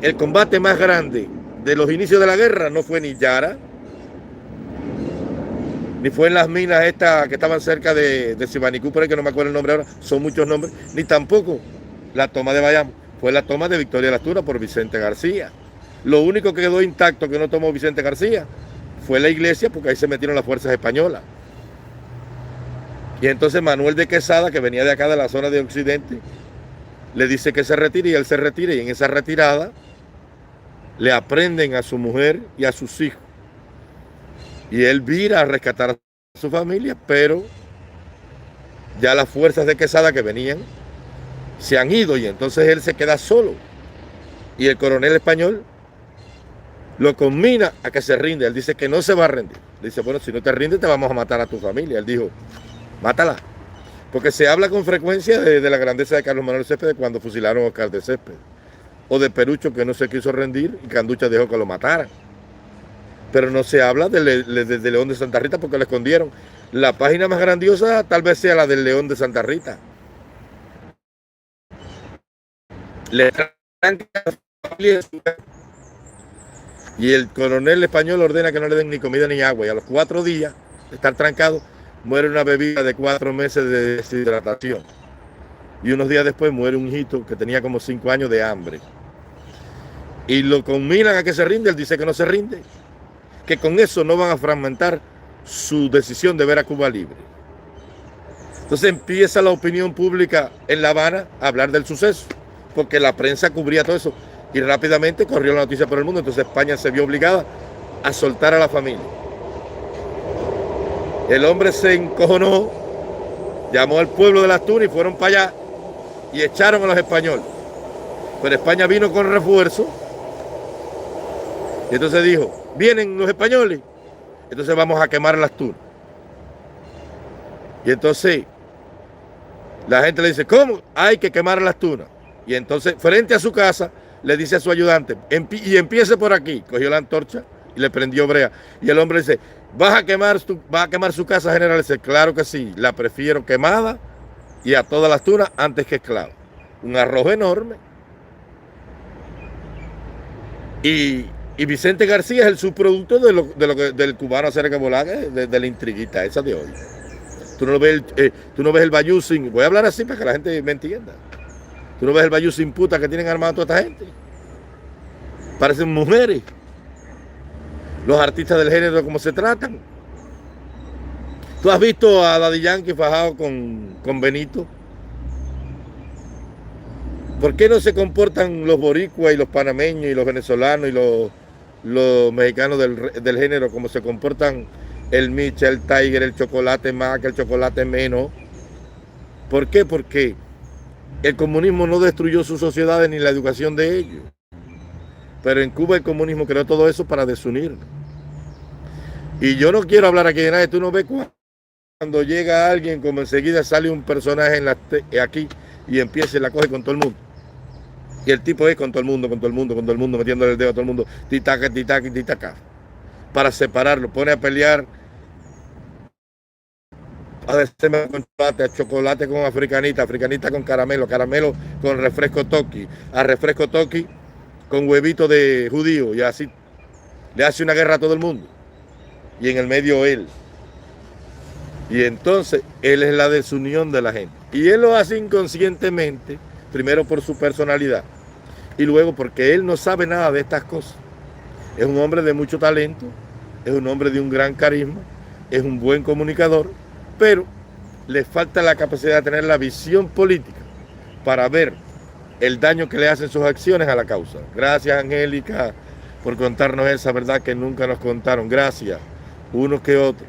el combate más grande de los inicios de la guerra no fue ni Yara, ni fue en las minas estas que estaban cerca de Sibanicú, por ahí que no me acuerdo el nombre ahora, son muchos nombres, ni tampoco la toma de Bayamo, fue la toma de Victoria Las Tunas por Vicente García. Lo único que quedó intacto que no tomó Vicente García fue la iglesia, porque ahí se metieron las fuerzas españolas. Y entonces Manuel de Quesada, que venía de acá de la zona de Occidente, le dice que se retire y él se retira, y en esa retirada le aprenden a su mujer y a sus hijos. Y él vira a rescatar a su familia, pero ya las fuerzas de Quesada que venían se han ido, y entonces él se queda solo. Y el coronel español lo conmina a que se rinde. Él dice que no se va a rendir. Le dice: bueno, si no te rindes, te vamos a matar a tu familia. Él dijo: mátala. Porque se habla con frecuencia de la grandeza de Carlos Manuel Céspedes cuando fusilaron a Oscar de Céspedes, o de Perucho, que no se quiso rendir y Canducha dejó que lo mataran. Pero no se habla de León de Santa Rita, porque lo escondieron. La página más grandiosa tal vez sea la del León de Santa Rita. Le trancan a la familia y el coronel español ordena que no le den ni comida ni agua, y a los 4 días de estar trancado muere una bebida de 4 meses de deshidratación, y unos días después muere un hijito que tenía como 5 años de hambre, y lo conminan a que se rinde. Él dice que no se rinde, que con eso no van a fragmentar su decisión de ver a Cuba libre. Entonces empieza la opinión pública en La Habana a hablar del suceso, porque la prensa cubría todo eso, y rápidamente corrió la noticia por el mundo. Entonces España se vio obligada a soltar a la familia. El hombre se encojonó, llamó al pueblo de Las Tunas y fueron para allá y echaron a los españoles. Pero España vino con refuerzo, y entonces dijo: vienen los españoles, entonces vamos a quemar Las Tunas. Y entonces la gente le dice: ¿cómo? Hay que quemar Las Tunas. Y entonces, frente a su casa, le dice a su ayudante: y empiece por aquí. Cogió la antorcha y le prendió brea. Y el hombre dice: ¿vas a quemar su casa, general? Dice: claro que sí, la prefiero quemada y a todas Las Tunas antes que esclavo. Un arrojo enorme. Y Vicente García es el subproducto del cubano Acerca Bolaga, de la intriguita esa de hoy. Tú no ves el bayú sin... Voy a hablar así para que la gente me entienda. Tú no ves el bayú sin puta que tienen armado toda esta gente. Parecen mujeres. Los artistas del género, cómo se tratan. ¿Tú has visto a Daddy Yankee fajado con Benito? ¿Por qué no se comportan los boricuas y los panameños y los venezolanos y los mexicanos del género como se comportan el Micha, el Tiger, el Chocolate Mac, el Chocolate Menos? ¿Por qué? Porque el comunismo no destruyó sus sociedades ni la educación de ellos. Pero en Cuba el comunismo creó todo eso para desunirnos. Y yo no quiero hablar aquí de nadie. Tú no ves cuando llega alguien, como enseguida sale un personaje aquí y empieza y la coge con todo el mundo. Y el tipo es con todo el mundo, metiéndole el dedo a todo el mundo, titaca, titaca, titaca, para separarlo. Pone a pelear a chocolate con africanita, africanita con caramelo, caramelo con refresco toqui, a refresco toqui con huevito de judío, y así le hace una guerra a todo el mundo. Y en el medio él. Y entonces él es la desunión de la gente. Y él lo hace inconscientemente, primero por su personalidad, Y luego porque él no sabe nada de estas cosas. Es un hombre de mucho talento, es un hombre de un gran carisma, es un buen comunicador, pero le falta la capacidad de tener la visión política para ver el daño que le hacen sus acciones a la causa. Gracias, Angélica, por contarnos esa verdad que nunca nos contaron. Gracias, unos que otros.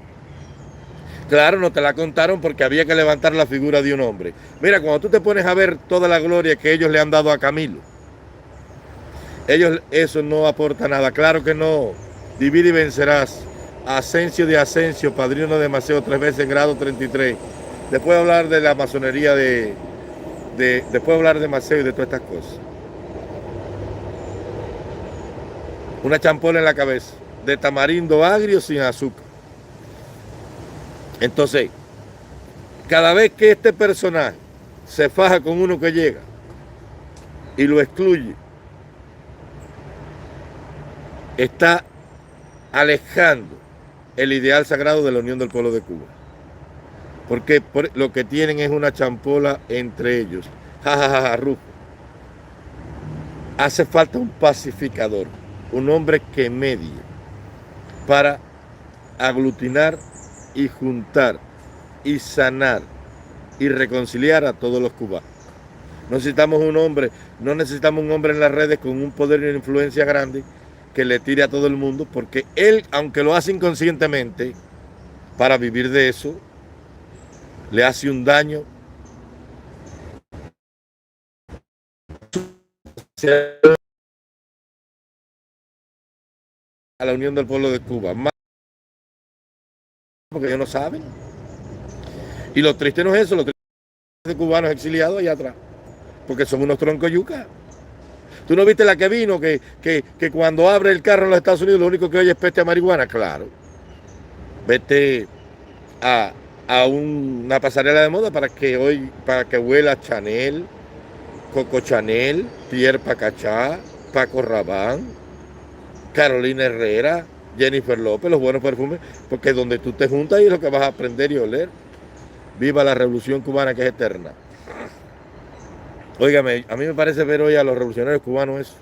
Claro, no te la contaron porque había que levantar la figura de un hombre. Mira, cuando tú te pones a ver toda la gloria que ellos le han dado a Camilo, ellos, eso no aporta nada. Claro que no. Divide y vencerás. Asensio de Asensio, padrino de Maceo, 3 veces en grado 33. Después de hablar de la masonería después de hablar de Maceo y de todas estas cosas. Una champola en la cabeza, de tamarindo agrio sin azúcar. Entonces, cada vez que este personaje se faja con uno que llega y lo excluye, está alejando el ideal sagrado de la unión del pueblo de Cuba. Porque lo que tienen es una champola entre ellos. Ja, Rufo. Hace falta un pacificador, un hombre que medie para aglutinar y juntar y sanar y reconciliar a todos los cubanos. No necesitamos un hombre en las redes con un poder y una influencia grande que le tire a todo el mundo, porque él, aunque lo hace inconscientemente, para vivir de eso, le hace un daño a la unión del pueblo de Cuba, más porque ellos no saben. Y lo triste no es eso, lo triste es de cubanos exiliados allá atrás, porque son unos troncos yuca. ¿Tú no viste la que vino, que cuando abre el carro en los Estados Unidos lo único que oye es peste a marihuana? Claro. Vete a una pasarela de moda para que huela Chanel, Coco Chanel, Pierre Pacachá, Paco Rabanne, Carolina Herrera, Jennifer López, los buenos perfumes, porque donde tú te juntas ahí es lo que vas a aprender y oler. Viva la revolución cubana, que es eterna. Óigame, a mí me parece ver hoy a los revolucionarios cubanos eso.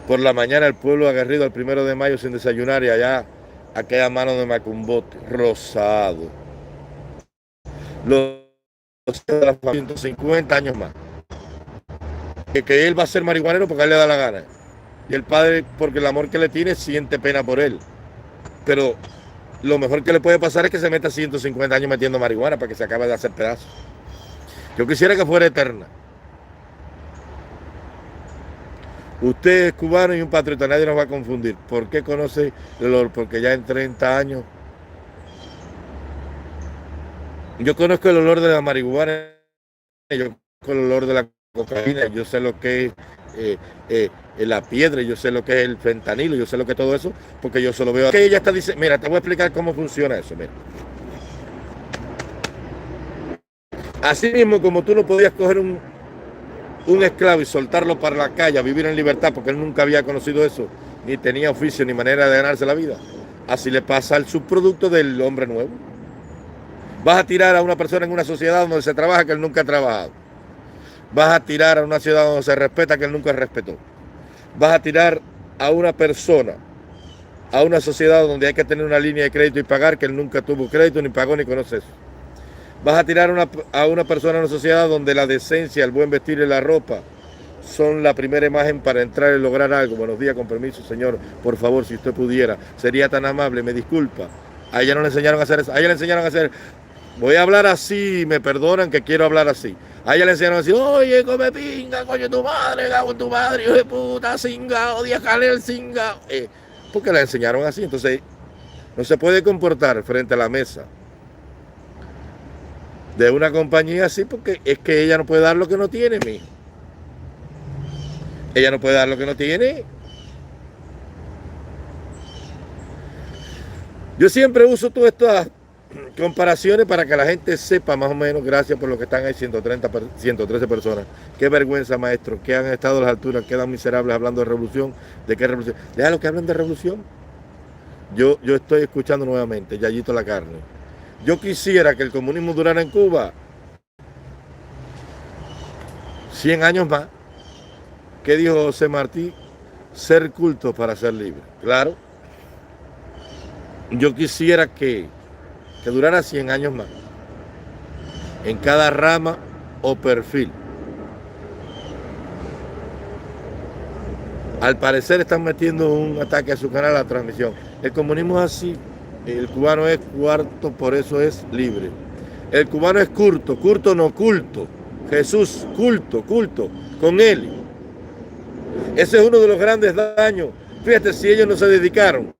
Por la mañana el pueblo aguerrido al 1 de mayo sin desayunar y allá aquella mano de Macumbote, rosado. Los 150 años más. Que él va a ser marihuanero porque a él le da la gana. Y el padre, porque el amor que le tiene, siente pena por él. Pero lo mejor que le puede pasar es que se meta 150 años metiendo marihuana para que se acabe de hacer pedazos. Yo quisiera que fuera eterna. Usted es cubano y un patriota, nadie nos va a confundir. ¿Por qué conoce el olor? Porque ya en 30 años yo conozco el olor de la marihuana, yo conozco el olor de la cocaína, yo sé lo que es la piedra, yo sé lo que es el fentanilo, yo sé lo que es todo eso, porque yo solo veo. Que ella está diciendo, mira, te voy a explicar cómo funciona eso, mira. Así mismo como tú no podías coger un esclavo y soltarlo para la calle a vivir en libertad porque él nunca había conocido eso, ni tenía oficio ni manera de ganarse la vida, así le pasa al subproducto del hombre nuevo. Vas a tirar a una persona en una sociedad donde se trabaja que él nunca ha trabajado. Vas a tirar a una ciudad donde se respeta que él nunca respetó. Vas a tirar a una persona a una sociedad donde hay que tener una línea de crédito y pagar que él nunca tuvo crédito, ni pagó, ni conoce eso. Vas a tirar a una persona a una sociedad donde la decencia, el buen vestir y la ropa son la primera imagen para entrar y lograr algo. Buenos días, con permiso, señor. Por favor, si usted pudiera, sería tan amable, me disculpa. A ella no le enseñaron a hacer eso. A ella le enseñaron a hacer, voy a hablar así, me perdonan que quiero hablar así. A ella le enseñaron a decir, oye, come pinga, coño tu madre, cago en tu madre, hijo de puta, cingao, díjale el cingao. Porque la enseñaron así. Entonces, no se puede comportar frente a la mesa de una compañía así, porque es que ella no puede dar lo que no tiene, mijo. Ella no puede dar lo que no tiene. Yo siempre uso todas estas comparaciones para que la gente sepa más o menos. Gracias por lo que están ahí, 113 personas. Qué vergüenza, maestro, que han estado a las alturas, quedan miserables hablando de revolución. ¿De qué revolución? Déjalo que hablen de revolución. Yo estoy escuchando nuevamente, Yayito la carne. Yo quisiera que el comunismo durara en Cuba 100 años más. ¿Qué dijo José Martí? Ser culto para ser libre. Claro, yo quisiera que durara 100 años más, en cada rama o perfil. Al parecer están metiendo un ataque a su canal, a la transmisión. El comunismo es así. El cubano es cuarto, por eso es libre. El cubano es curto, curto no culto. Jesús, culto, culto, con él. Ese es uno de los grandes daños. Fíjate, si ellos no se dedicaron,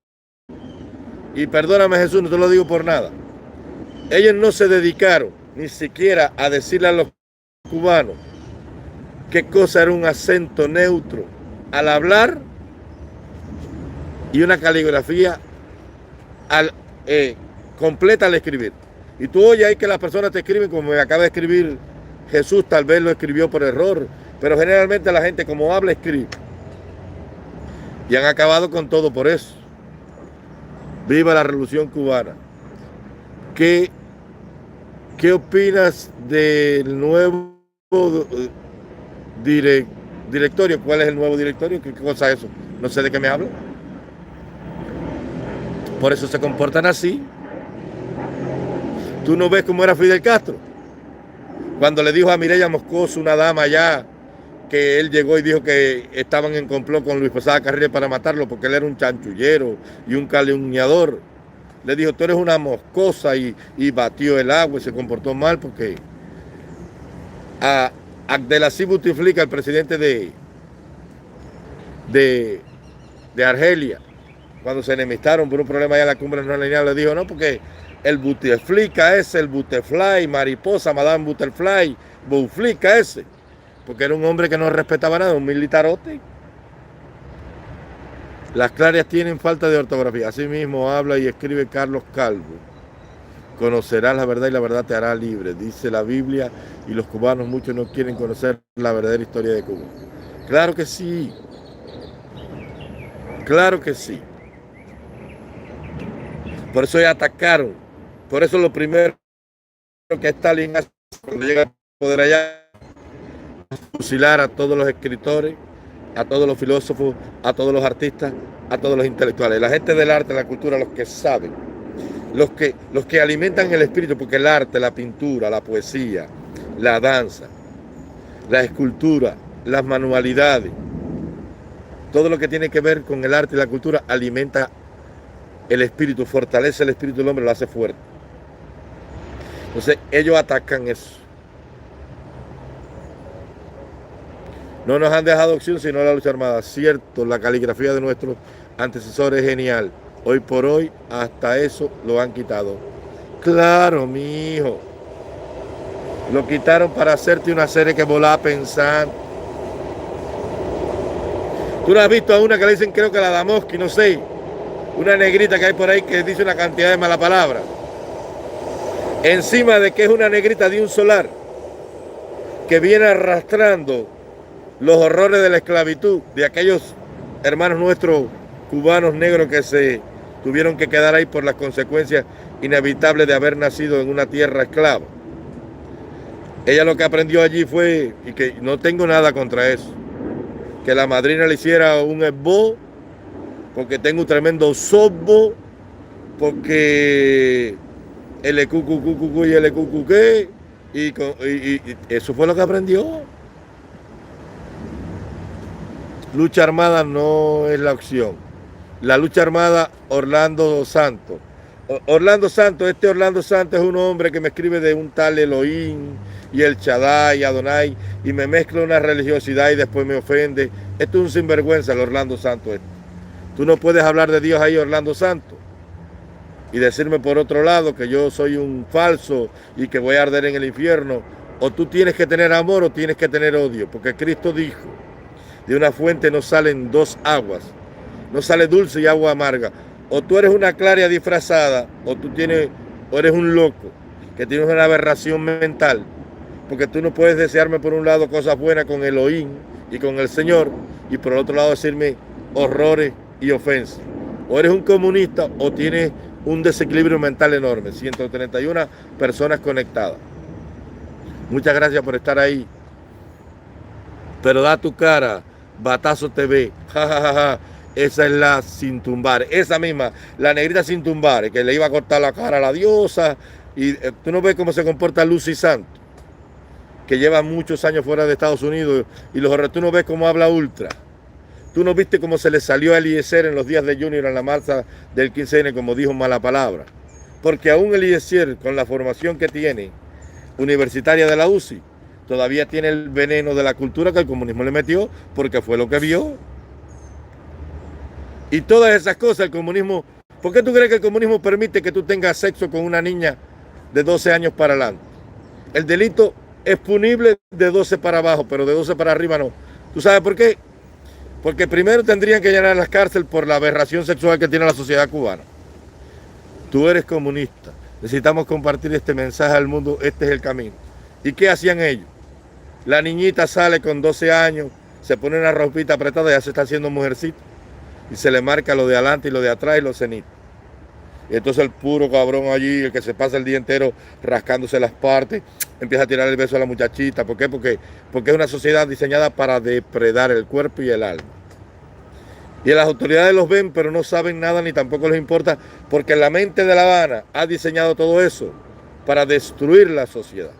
y perdóname Jesús, no te lo digo por nada, ellos no se dedicaron ni siquiera a decirle a los cubanos qué cosa era un acento neutro al hablar y una caligrafía completa al escribir. Y tú oyes ahí que las personas te escriben como me acaba de escribir Jesús, tal vez lo escribió por error, pero generalmente la gente como habla, escribe. Y han acabado con todo por eso. Viva la Revolución Cubana. ¿Qué opinas del nuevo directorio? ¿Cuál es el nuevo directorio? ¿Qué cosa es eso? No sé de qué me hablo. Por eso se comportan así. ¿Tú no ves cómo era Fidel Castro? Cuando le dijo a Mireya Moscoso, una dama allá, que él llegó y dijo que estaban en complot con Luis Posada Carriles para matarlo porque él era un chanchullero y un calumniador. Le dijo, tú eres una moscosa, y batió el agua y se comportó mal porque a Abdelaziz Bouteflika, el presidente de Argelia, cuando se enemistaron por un problema allá en la cumbre no lineal, le dijo, no, porque el Bouteflika ese, el Butterfly, mariposa, Madame Butterfly, Bouteflika ese, porque era un hombre que no respetaba nada, un militarote. Las clarias tienen falta de ortografía. Así mismo habla y escribe Carlos Calvo. Conocerás la verdad y la verdad te hará libre, dice la Biblia, y los cubanos muchos no quieren conocer la verdadera historia de Cuba. Claro que sí. Claro que sí. Por eso ya atacaron. Por eso lo primero que Stalin hace cuando llega al poder allá, fusilar a todos los escritores, a todos los filósofos, a todos los artistas, a todos los intelectuales, la gente del arte, la cultura, los que saben, los que alimentan el espíritu, porque el arte, la pintura, la poesía, la danza, la escultura, las manualidades, todo lo que tiene que ver con el arte y la cultura alimenta el espíritu, fortalece el espíritu del hombre, lo hace fuerte. Entonces ellos atacan eso. No nos han dejado opción sino la lucha armada. Cierto, la caligrafía de nuestros antecesores es genial. Hoy por hoy, hasta eso lo han quitado. Claro, mi hijo. Lo quitaron para hacerte una serie que volaba pensando. Tú no has visto a una que le dicen, creo que la Damoski, no sé. Una negrita que hay por ahí que dice una cantidad de malas palabras. Encima de que es una negrita de un solar que viene arrastrando los horrores de la esclavitud de aquellos hermanos nuestros cubanos negros que se tuvieron que quedar ahí por las consecuencias inevitables de haber nacido en una tierra esclava. Ella lo que aprendió allí fue, y que no tengo nada contra eso, que la madrina le hiciera un esbo, porque tengo un tremendo sobo, porque el cucucucu y el cucuque, y eso fue lo que aprendió. Lucha armada no es la opción. La lucha armada, Orlando Santos. Orlando Santos es un hombre que me escribe de un tal Elohim y el Shaddai y Adonai y me mezcla una religiosidad y después me ofende. Esto es un sinvergüenza, el Orlando Santos. Tú no puedes hablar de Dios ahí, Orlando Santos, y decirme por otro lado que yo soy un falso y que voy a arder en el infierno. O tú tienes que tener amor o tienes que tener odio, porque Cristo dijo, de una fuente no salen dos aguas, no sale dulce y agua amarga. O tú eres una claria disfrazada, o eres un loco, que tienes una aberración mental, porque tú no puedes desearme por un lado cosas buenas con Elohim y con el Señor, y por el otro lado decirme horrores y ofensas. O eres un comunista o tienes un desequilibrio mental enorme. 131 personas conectadas. Muchas gracias por estar ahí. Pero da tu cara, Batazo TV, jajajaja. Esa es la sin tumbar, esa misma, la negrita sin tumbar, que le iba a cortar la cara a la diosa. Y tú no ves cómo se comporta Lucy Santos, que lleva muchos años fuera de Estados Unidos, y tú no ves cómo habla Ultra. Tú no viste cómo se le salió a Eliezer en los días de Junior en la marcha del 15N, como dijo mala palabra. Porque aún Eliezer, con la formación que tiene, universitaria de la UCI, todavía tiene el veneno de la cultura que el comunismo le metió, porque fue lo que vio. Y todas esas cosas, el comunismo... ¿Por qué tú crees que el comunismo permite que tú tengas sexo con una niña de 12 años para adelante? El delito es punible de 12 para abajo, pero de 12 para arriba no. ¿Tú sabes por qué? Porque primero tendrían que llenar las cárceles por la aberración sexual que tiene la sociedad cubana. Tú eres comunista. Necesitamos compartir este mensaje al mundo. Este es el camino. ¿Y qué hacían ellos? La niñita sale con 12 años, se pone una ropita apretada y ya se está haciendo mujercita. Y se le marca lo de adelante y lo de atrás y los cenitos. Y entonces el puro cabrón allí, el que se pasa el día entero rascándose las partes, empieza a tirar el beso a la muchachita. ¿Por qué? Porque es una sociedad diseñada para depredar el cuerpo y el alma. Y las autoridades los ven, pero no saben nada ni tampoco les importa, porque la mente de La Habana ha diseñado todo eso para destruir la sociedad.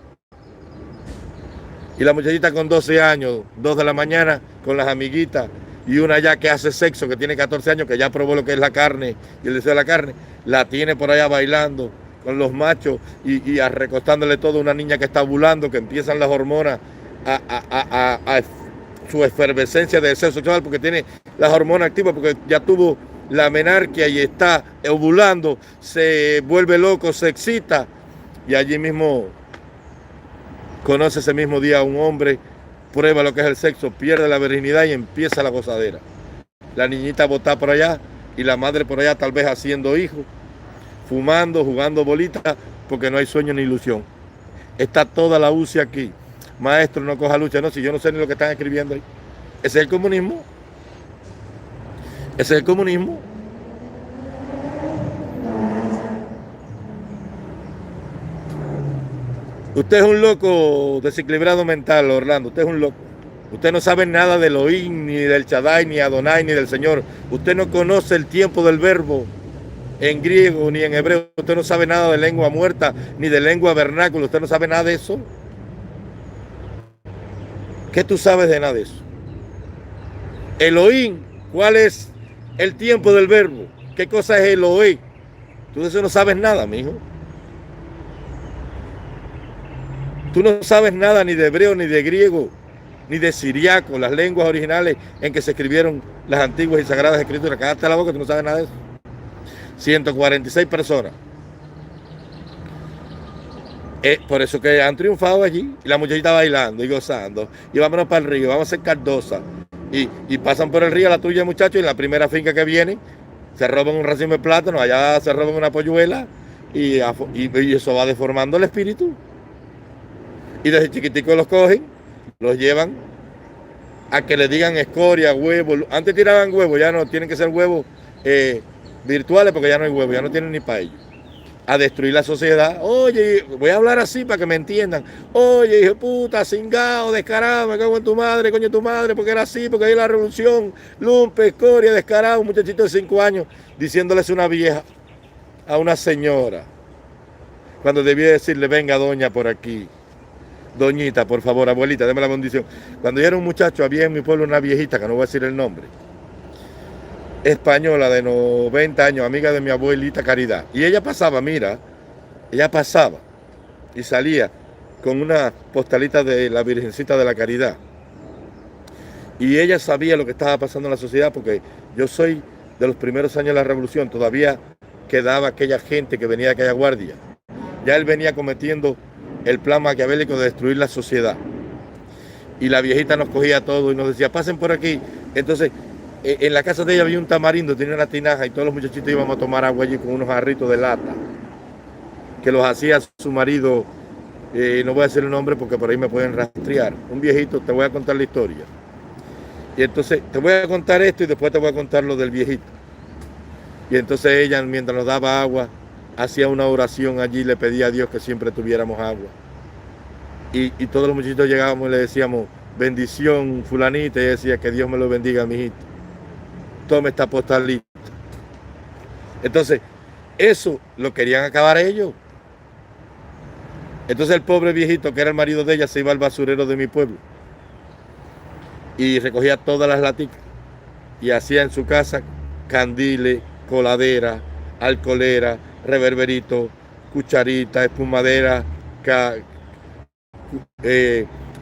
Y la muchachita con 12 años, 2 de la mañana, con las amiguitas, y una ya que hace sexo, que tiene 14 años, que ya probó lo que es la carne y el deseo de la carne, la tiene por allá bailando con los machos y recostándole todo a una niña que está ovulando, que empiezan las hormonas a su efervescencia de deseo sexual, porque tiene las hormonas activas, porque ya tuvo la menarquia y está ovulando, se vuelve loco, se excita, y allí mismo conoce ese mismo día a un hombre, prueba lo que es el sexo, pierde la virginidad y empieza la gozadera. La niñita botada por allá y la madre por allá tal vez haciendo hijos, fumando, jugando bolitas, porque no hay sueño ni ilusión. Está toda la UCI aquí. Maestro, no coja lucha. No, si yo no sé ni lo que están escribiendo ahí. Ese es el comunismo. Ese es el comunismo. Usted es un loco desequilibrado mental, Orlando. Usted es un loco. Usted no sabe nada de Elohim, ni del Shaddai, ni Adonai, ni del Señor. Usted no conoce el tiempo del verbo en griego ni en hebreo. Usted no sabe nada de lengua muerta, ni de lengua vernácula. Usted no sabe nada de eso. ¿Qué tú sabes de nada de eso? Elohim, ¿cuál es el tiempo del verbo? ¿Qué cosa es Elohim? Tú de eso no sabes nada, mijo. Tú no sabes nada ni de hebreo, ni de griego, ni de siriaco, las lenguas originales en que se escribieron las antiguas y sagradas escrituras. Cállate la boca, tú no sabes nada de eso. 146 personas. Por eso que han triunfado allí. Y la muchachita bailando y gozando. Y vámonos para el río, vamos a hacer Cardosa. Y pasan por el río a la tuya, muchachos, y en la primera finca que viene se roban un racimo de plátano, allá se roban una polluela y eso va deformando el espíritu. Y desde chiquitico los cogen, los llevan a que le digan escoria, huevo. Antes tiraban huevos, ya no, tienen que ser huevos virtuales porque ya no hay huevos, ya no tienen ni para ellos. A destruir la sociedad. Oye, voy a hablar así para que me entiendan. Oye, hijo de puta, cingado, descarado, me cago en tu madre, coño tu madre, porque era así, porque ahí la revolución, lumpe, escoria, descarado, un muchachito de 5 años diciéndoles una vieja a una señora. Cuando debía decirle, venga doña por aquí. Doñita, por favor, abuelita, déme la bendición. Cuando yo era un muchacho, había en mi pueblo una viejita, que no voy a decir el nombre, española de 90 años, amiga de mi abuelita Caridad. Y ella pasaba, mira, ella pasaba y salía con una postalita de la Virgencita de la Caridad. Y ella sabía lo que estaba pasando en la sociedad, porque yo soy de los primeros años de la revolución, todavía quedaba aquella gente que venía de aquella guardia. Ya él venía cometiendo el plan maquiavélico de destruir la sociedad. Y la viejita nos cogía todo y nos decía, pasen por aquí. Entonces, en la casa de ella había un tamarindo, tenía una tinaja y todos los muchachitos íbamos a tomar agua allí con unos jarritos de lata, que los hacía su marido, no voy a decir el nombre porque por ahí me pueden rastrear. Un viejito, te voy a contar la historia. Y entonces, te voy a contar esto y después te voy a contar lo del viejito. Y entonces ella, mientras nos daba agua, hacía una oración allí, le pedía a Dios que siempre tuviéramos agua. Y todos los muchachitos llegábamos y le decíamos, bendición fulanita, y decía que Dios me lo bendiga, mijito. Tome esta postalita. Entonces, eso lo querían acabar ellos. Entonces el pobre viejito, que era el marido de ella, se iba al basurero de mi pueblo y recogía todas las laticas y hacía en su casa candiles, coladera, alcoholera, reverberito, cucharita, espumadera,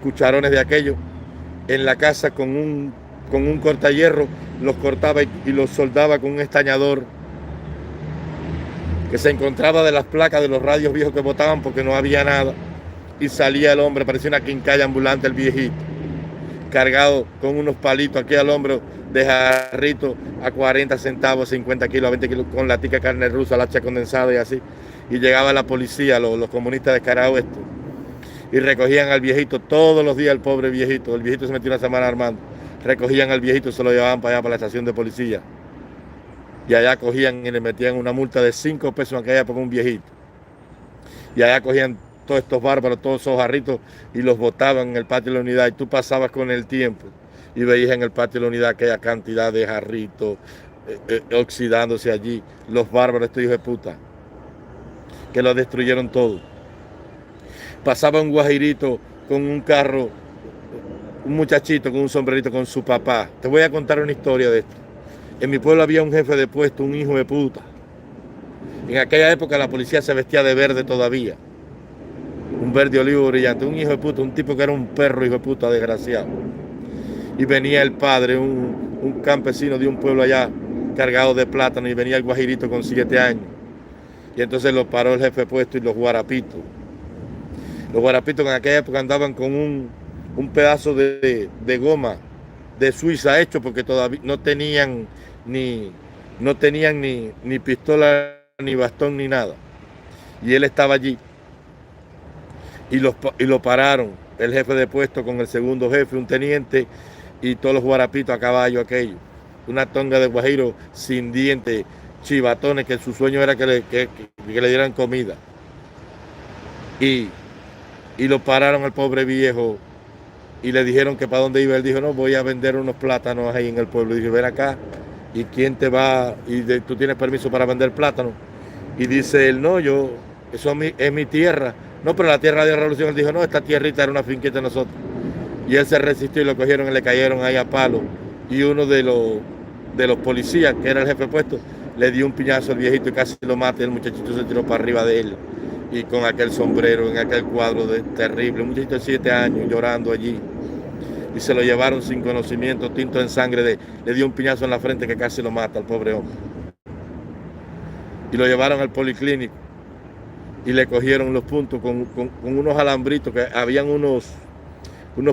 cucharones de aquello. En la casa con un cortahierro los cortaba y los soldaba con un estañador que se encontraba de las placas de los radios viejos que botaban porque no había nada. Y salía el hombre, parecía una quincalla ambulante el viejito, cargado con unos palitos aquí al hombro de jarrito a 40 centavos, 50 kilos, a 20 kilos, con latica de carne rusa, lacha condensada y así. Y llegaba la policía, los comunistas de cara oeste, y recogían al viejito todos los días, el pobre viejito. El viejito se metió una semana armando. Recogían al viejito y se lo llevaban para allá, para la estación de policía. Y allá cogían y le metían una multa de 5 pesos en aquella época un viejito. Y allá cogían todos estos bárbaros, todos esos jarritos, y los botaban en el patio de la unidad. Y tú pasabas con el tiempo y veías en el patio de la unidad aquella cantidad de jarritos oxidándose allí. Los bárbaros, estos hijos de puta, que lo destruyeron todo. Pasaba un guajirito con un carro, un muchachito con un sombrerito con su papá. Te voy a contar una historia de esto. En mi pueblo había un jefe de puesto, un hijo de puta. En aquella época la policía se vestía de verde todavía. Un verde olivo brillante. Un hijo de puta, un tipo que era un perro hijo de puta desgraciado. Y venía el padre, un campesino de un pueblo allá, cargado de plátano, y venía el guajirito con 7 años. Y entonces lo paró el jefe de puesto y los guarapitos. Los guarapitos en aquella época andaban con un pedazo de goma de Suiza hecho porque todavía no tenían ni pistola, ni bastón, ni nada. Y él estaba allí. Y lo pararon, el jefe de puesto con el segundo jefe, un teniente, y todos los guarapitos a caballo aquello. Una tonga de guajiro sin dientes, chivatones, que su sueño era que le dieran comida. Y lo pararon al pobre viejo y le dijeron que para dónde iba. Él dijo, no, voy a vender unos plátanos ahí en el pueblo. Y dije, ven acá, ¿y quién te va? Y tú tienes permiso para vender plátanos. Y dice él, no, eso es mi tierra. No, pero la tierra de la revolución. Él dijo, no, esta tierrita era una finquita de nosotros. Y él se resistió y lo cogieron y le cayeron ahí a palo. Y uno de los policías, que era el jefe puesto, le dio un piñazo al viejito y casi lo mata. Y el muchachito se tiró para arriba de él. Y con aquel sombrero, en aquel cuadro terrible. Un muchachito de 7 años llorando allí. Y se lo llevaron sin conocimiento, tinto en sangre. Le dio un piñazo en la frente que casi lo mata al pobre hombre. Y lo llevaron al policlínico. Y le cogieron los puntos con unos alambritos, que habían unos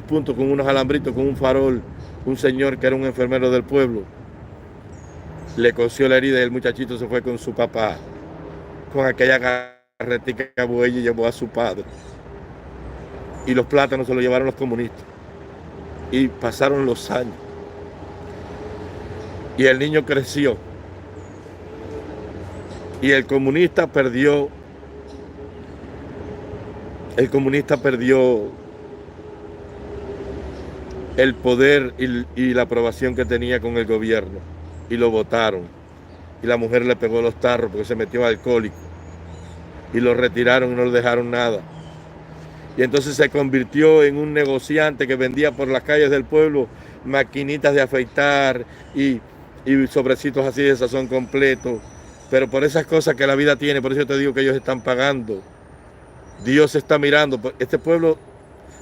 puntos con unos alambritos, con un farol. Un señor que era un enfermero del pueblo le cosió la herida y el muchachito se fue con su papá. Con aquella carretica buey y llevó a su padre. Y los plátanos se los llevaron los comunistas. Y pasaron los años. Y el niño creció. Y el comunista perdió el poder y la aprobación que tenía con el gobierno. Y lo votaron. Y la mujer le pegó los tarros porque se metió alcohólico. Y lo retiraron y no le dejaron nada. Y entonces se convirtió en un negociante que vendía por las calles del pueblo maquinitas de afeitar y sobrecitos así de sazón completo. Pero por esas cosas que la vida tiene, por eso te digo que ellos están pagando. Dios está mirando. Este pueblo,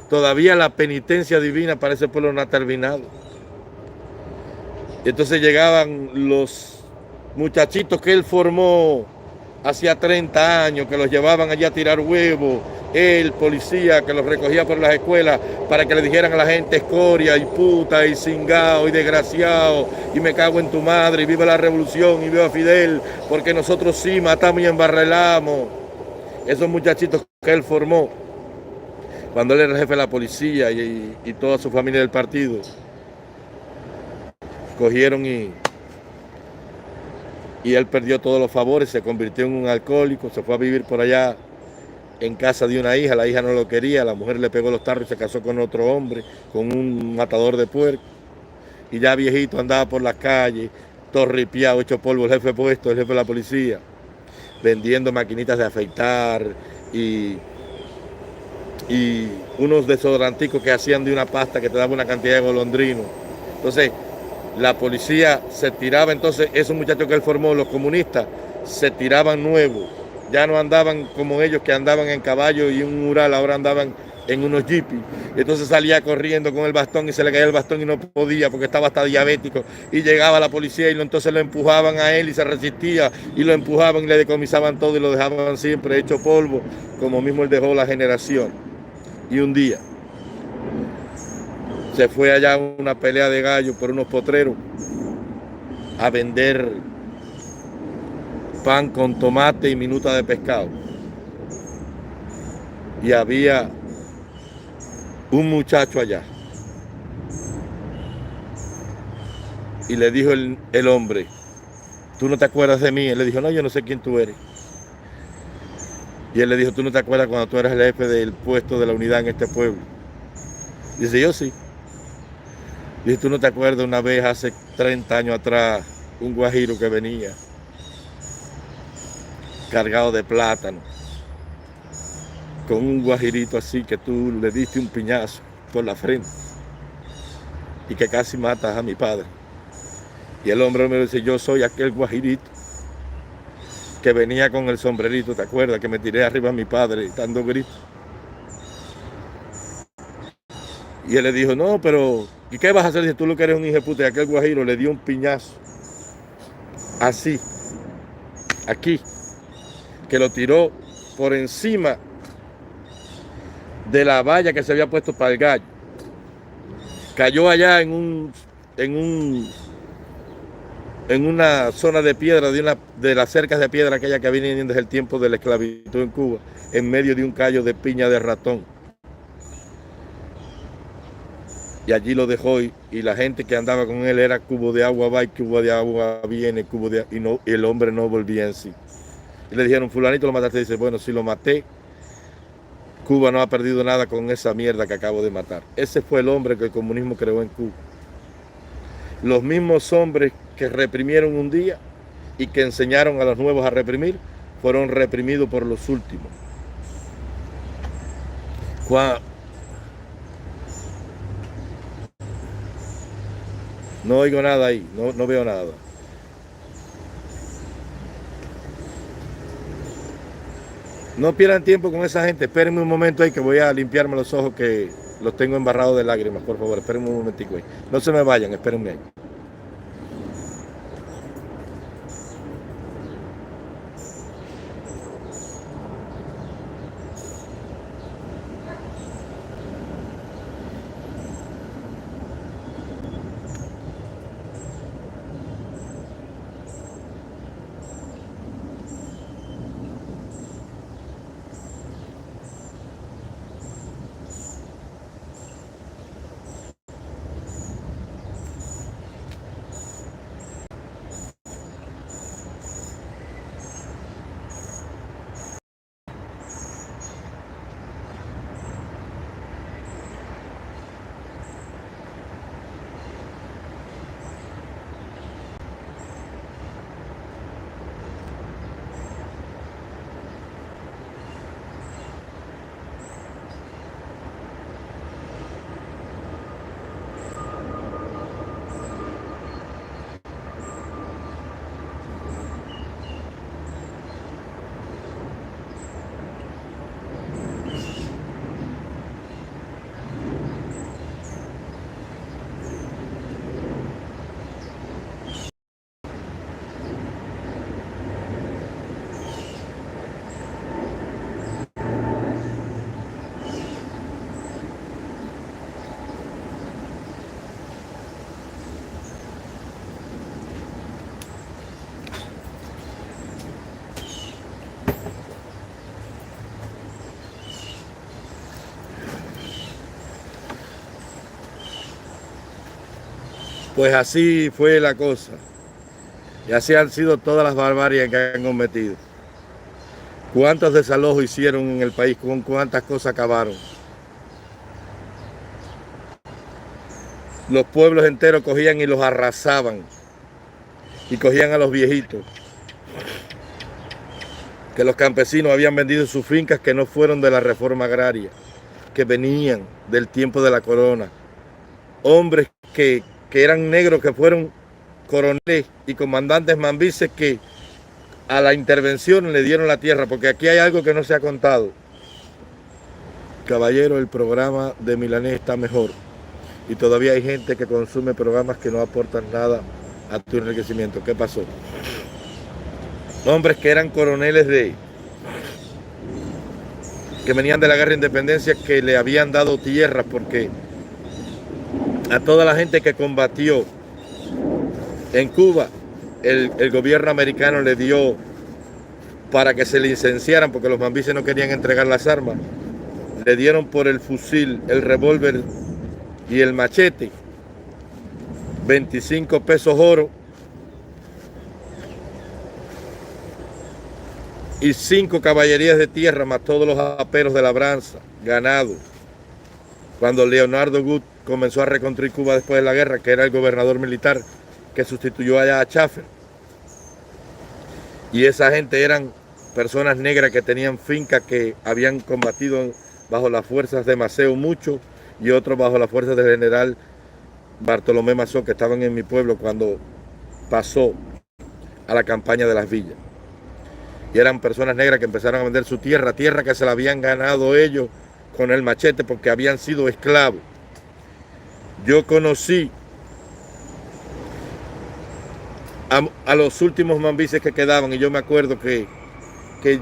todavía la penitencia divina para ese pueblo no ha terminado. Y entonces llegaban los muchachitos que él formó hacía 30 años, que los llevaban allá a tirar huevos. El policía que los recogía por las escuelas para que le dijeran a la gente escoria y puta y cingao y desgraciado y me cago en tu madre y viva la revolución y viva Fidel, porque nosotros sí matamos y embarrelamos. Esos muchachitos que él formó cuando él era el jefe de la policía y toda su familia del partido, cogieron y él perdió todos los favores, se convirtió en un alcohólico, se fue a vivir por allá en casa de una hija, la hija no lo quería, la mujer le pegó los tarros y se casó con otro hombre, con un matador de puerco, y ya viejito andaba por las calles, todo ripiado, hecho polvo, el jefe puesto, el jefe de la policía, vendiendo maquinitas de afeitar y unos desodoranticos que hacían de una pasta que te daba una cantidad de golondrinos. Entonces, la policía se tiraba, entonces esos muchachos que él formó, los comunistas, se tiraban nuevos. Ya no andaban como ellos que andaban en caballo y un mural, ahora andaban en unos jeepis. Entonces salía corriendo con el bastón y se le caía el bastón y no podía porque estaba hasta diabético. Y llegaba la policía y entonces lo empujaban a él y se resistía y lo empujaban y le decomisaban todo y lo dejaban siempre hecho polvo, como mismo él dejó la generación. Y un día se fue allá a una pelea de gallo por unos potreros a vender pan con tomate y minuta de pescado. Y había un muchacho allá. Y le dijo el hombre, ¿tú no te acuerdas de mí? Él le dijo, no, yo no sé quién tú eres. Y él le dijo, ¿tú no te acuerdas cuando tú eras el jefe del puesto de la unidad en este pueblo? Dice, yo sí. Dice, ¿tú no te acuerdas una vez hace 30 años atrás, un guajiro que venía cargado de plátano, con un guajirito así que tú le diste un piñazo por la frente y que casi matas a mi padre? Y el hombre me dice, yo soy aquel guajirito que venía con el sombrerito, ¿te acuerdas? Que me tiré arriba a mi padre dando gritos. Y él le dijo, no, pero ¿y qué vas a hacer si tú lo que eres un hijo de puta? Y aquel guajiro le dio un piñazo, así, aquí, que lo tiró por encima de la valla que se había puesto para el gallo. Cayó allá en una zona de piedra, de las cercas de piedra aquella que vienen desde el tiempo de la esclavitud en Cuba, en medio de un callo de piña de ratón. Y allí lo dejó y la gente que andaba con él era cubo de agua va y cubo de agua viene, y el hombre no volvía en sí. Y le dijeron, fulanito lo mataste. Y dice, bueno, si lo maté, Cuba no ha perdido nada con esa mierda que acabo de matar. Ese fue el hombre que el comunismo creó en Cuba. Los mismos hombres que reprimieron un día y que enseñaron a los nuevos a reprimir, fueron reprimidos por los últimos. No oigo nada ahí, no veo nada. No pierdan tiempo con esa gente, espérenme un momento ahí que voy a limpiarme los ojos que los tengo embarrados de lágrimas, por favor, espérenme un momentico ahí. No se me vayan, espérenme ahí. Pues así fue la cosa. Y así han sido todas las barbarias que han cometido. ¿Cuántos desalojos hicieron en el país? ¿Con cuántas cosas acabaron? Los pueblos enteros cogían y los arrasaban. Y cogían a los viejitos. Que los campesinos habían vendido sus fincas que no fueron de la reforma agraria, que venían del tiempo de la corona. Hombres que eran negros, que fueron coroneles y comandantes mambises que a la intervención le dieron la tierra, porque aquí hay algo que no se ha contado. Caballero, el programa de Milanés está mejor y todavía hay gente que consume programas que no aportan nada a tu enriquecimiento. ¿Qué pasó? Hombres que eran coroneles que venían de la guerra de independencia, que le habían dado tierras, porque a toda la gente que combatió en Cuba, el gobierno americano le dio para que se licenciaran, porque los mambises no querían entregar las armas. Le dieron por el fusil, el revólver y el machete 25 pesos oro y 5 caballerías de tierra, más todos los aperos de labranza, ganado. Cuando Leonardo Gut comenzó a reconstruir Cuba después de la guerra, que era el gobernador militar que sustituyó allá a Chaffer. Y esa gente eran personas negras que tenían fincas, que habían combatido bajo las fuerzas de Maceo mucho y otros bajo las fuerzas del general Bartolomé Mazón, que estaban en mi pueblo cuando pasó a la campaña de las villas. Y eran personas negras que empezaron a vender su tierra, tierra que se la habían ganado ellos con el machete porque habían sido esclavos. Yo conocí a los últimos mambises que quedaban, y yo me acuerdo que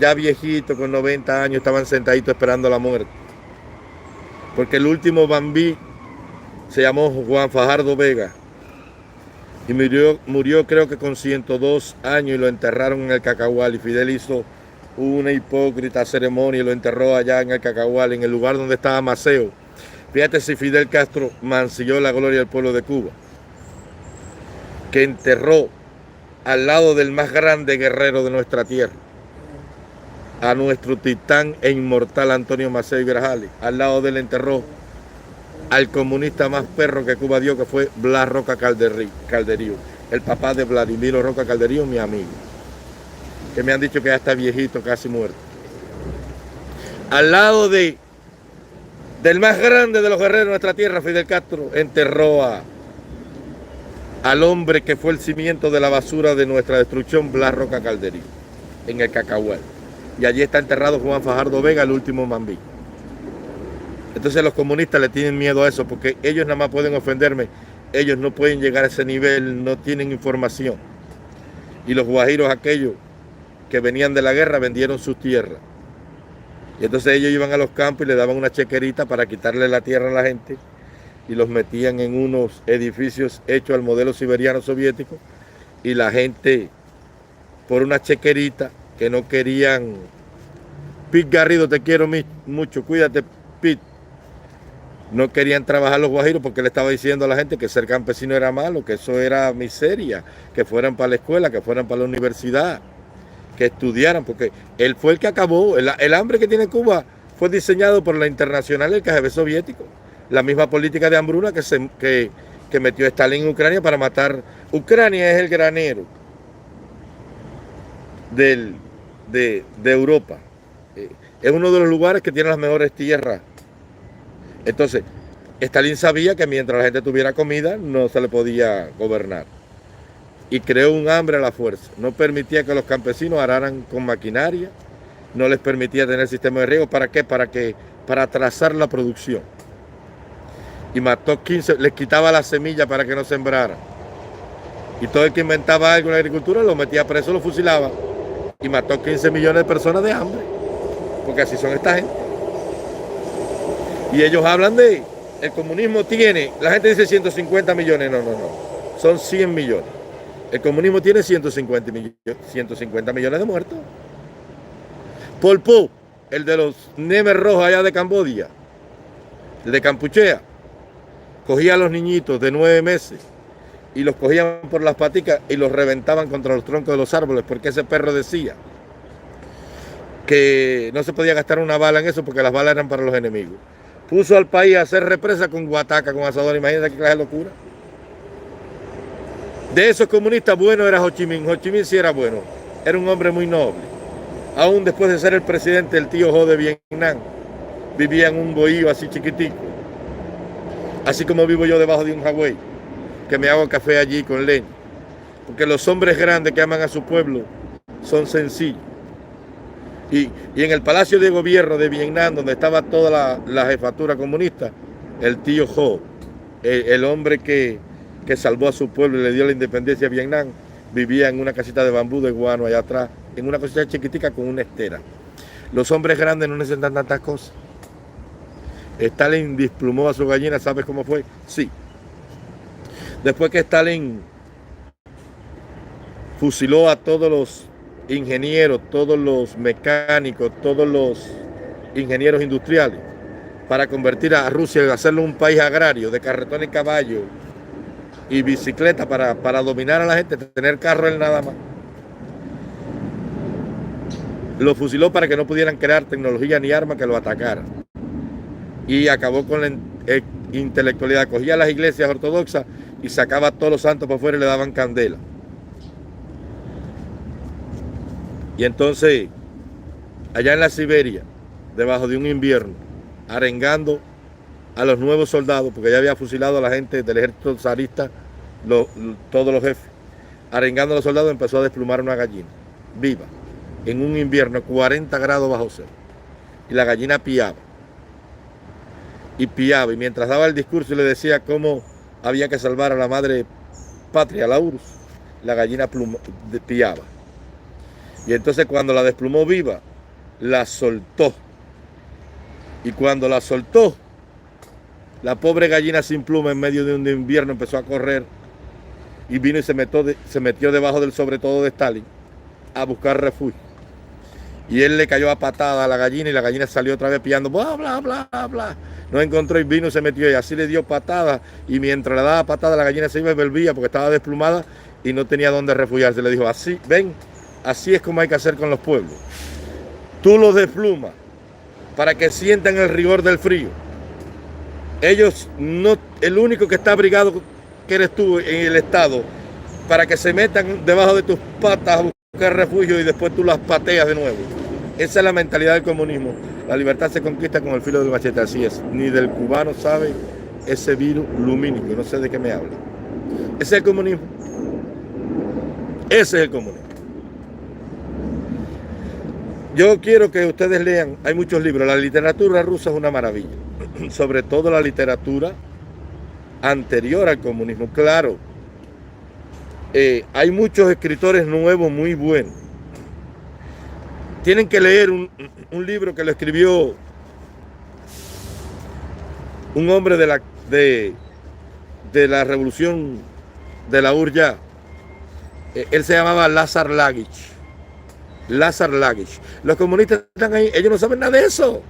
ya viejitos, con 90 años, estaban sentaditos esperando la muerte. Porque el último mambí se llamó Juan Fajardo Vega y murió creo que con 102 años, y lo enterraron en el Cacahual, y Fidel hizo una hipócrita ceremonia y lo enterró allá en el Cacahual, en el lugar donde estaba Maceo. Fíjate si Fidel Castro mancilló la gloria del pueblo de Cuba, que enterró al lado del más grande guerrero de nuestra tierra, a nuestro titán e inmortal Antonio Maceo y Grajales. Al lado de él enterró al comunista más perro que Cuba dio, que fue Blas Roca Calderío, el papá de Vladimiro Roca Calderío, mi amigo, que me han dicho que ya está viejito, casi muerto. Al lado del más grande de los guerreros de nuestra tierra, Fidel Castro enterró al hombre que fue el cimiento de la basura de nuestra destrucción, Blas Roca Calderío, en el Cacahual. Y allí está enterrado Juan Fajardo Vega, el último mambí. Entonces los comunistas le tienen miedo a eso, porque ellos nada más pueden ofenderme, ellos no pueden llegar a ese nivel, no tienen información. Y los guajiros aquellos que venían de la guerra vendieron sus tierras. Y entonces ellos iban a los campos y le daban una chequerita para quitarle la tierra a la gente, y los metían en unos edificios hechos al modelo siberiano soviético, y la gente, por una chequerita que no querían. Pete Garrido, te quiero mucho, cuídate, Pete. No querían trabajar los guajiros porque le estaba diciendo a la gente que ser campesino era malo, que eso era miseria, que fueran para la escuela, que fueran para la universidad, que estudiaran, porque él fue el que acabó. El hambre que tiene Cuba fue diseñado por la Internacional y el KGB soviético. La misma política de hambruna que metió Stalin en Ucrania para matar. Ucrania es el granero de Europa. Es uno de los lugares que tiene las mejores tierras. Entonces, Stalin sabía que mientras la gente tuviera comida, no se le podía gobernar. Y creó un hambre a la fuerza. No permitía que los campesinos araran con maquinaria. No les permitía tener sistema de riego. ¿Para qué? Para atrasar la producción. Y mató 15, les quitaba la semilla para que no sembraran. Y todo el que inventaba algo en la agricultura lo metía preso, lo fusilaba. Y mató 15 millones de personas de hambre. Porque así son esta gente. Y ellos hablan de, el comunismo tiene, la gente dice 150 millones, no, son 100 millones. El comunismo tiene 150 millones de muertos. Pol Pot, el de los Khmer rojos allá de Camboya, el de Campuchea, cogía a los niñitos de 9 meses y los cogían por las paticas y los reventaban contra los troncos de los árboles, porque ese perro decía, que no se podía gastar una bala en eso porque las balas eran para los enemigos. Puso al país a hacer represa con guataca, con asador. Imagínate qué clase de locura. De esos comunistas buenos era Ho Chi Minh. Ho Chi Minh sí era bueno. Era un hombre muy noble. Aún después de ser el presidente, el tío Ho de Vietnam vivía en un bohío así chiquitico. Así como vivo yo debajo de un Hawái, que me hago café allí con leña. Porque los hombres grandes que aman a su pueblo son sencillos. Y en el Palacio de Gobierno de Vietnam, donde estaba toda la jefatura comunista, el tío Ho, el hombre que salvó a su pueblo y le dio la independencia a Vietnam, vivía en una casita de bambú de guano allá atrás, en una cosita chiquitica con una estera. Los hombres grandes no necesitan tantas cosas. Stalin desplumó a su gallina, ¿sabes cómo fue? Sí. Después que Stalin fusiló a todos los ingenieros, todos los mecánicos, todos los ingenieros industriales, para convertir a Rusia y hacerlo un país agrario, de carretón y caballo y bicicleta para dominar a la gente, tener carro él nada más. Lo fusiló para que no pudieran crear tecnología ni armas que lo atacaran. Y acabó con la intelectualidad. Cogía las iglesias ortodoxas y sacaba a todos los santos por fuera y le daban candela. Y entonces, allá en la Siberia, debajo de un invierno, arengando a los nuevos soldados, porque ya había fusilado a la gente del ejército zarista, todos los jefes, arengando a los soldados, empezó a desplumar una gallina, viva, en un invierno 40 grados bajo cero. Y la gallina piaba. Y piaba, y mientras daba el discurso y le decía cómo había que salvar a la madre patria, la URSS, la gallina piaba. Y entonces cuando la desplumó viva, la soltó. Y cuando la soltó, la pobre gallina sin pluma en medio de un invierno empezó a correr y vino y se metió debajo del sobretodo de Stalin a buscar refugio. Y él le cayó a patada a la gallina y la gallina salió otra vez pillando, bla, bla, bla, bla. No encontró y vino y se metió y así le dio patada. Y mientras le daba patada la gallina se iba y volvía porque estaba desplumada y no tenía dónde refugiarse. Le dijo, así, ven, así es como hay que hacer con los pueblos. Tú los desplumas para que sientan el rigor del frío. Ellos no, el único que está abrigado que eres tú en el Estado, para que se metan debajo de tus patas a buscar refugio y después tú las pateas de nuevo. Esa es la mentalidad del comunismo. La libertad se conquista con el filo del machete, así es. Ni del cubano sabe ese virus lumínico, no sé de qué me habla. Ese es el comunismo. Ese es el comunismo. Yo quiero que ustedes lean, hay muchos libros, la literatura rusa es una maravilla, sobre todo la literatura anterior al comunismo. Claro, hay muchos escritores nuevos muy buenos. Tienen que leer un libro que lo escribió un hombre de la revolución de la URSS. Él se llamaba Lazar Lagich. Lazar Lagich. Los comunistas están ahí, ellos no saben nada de eso.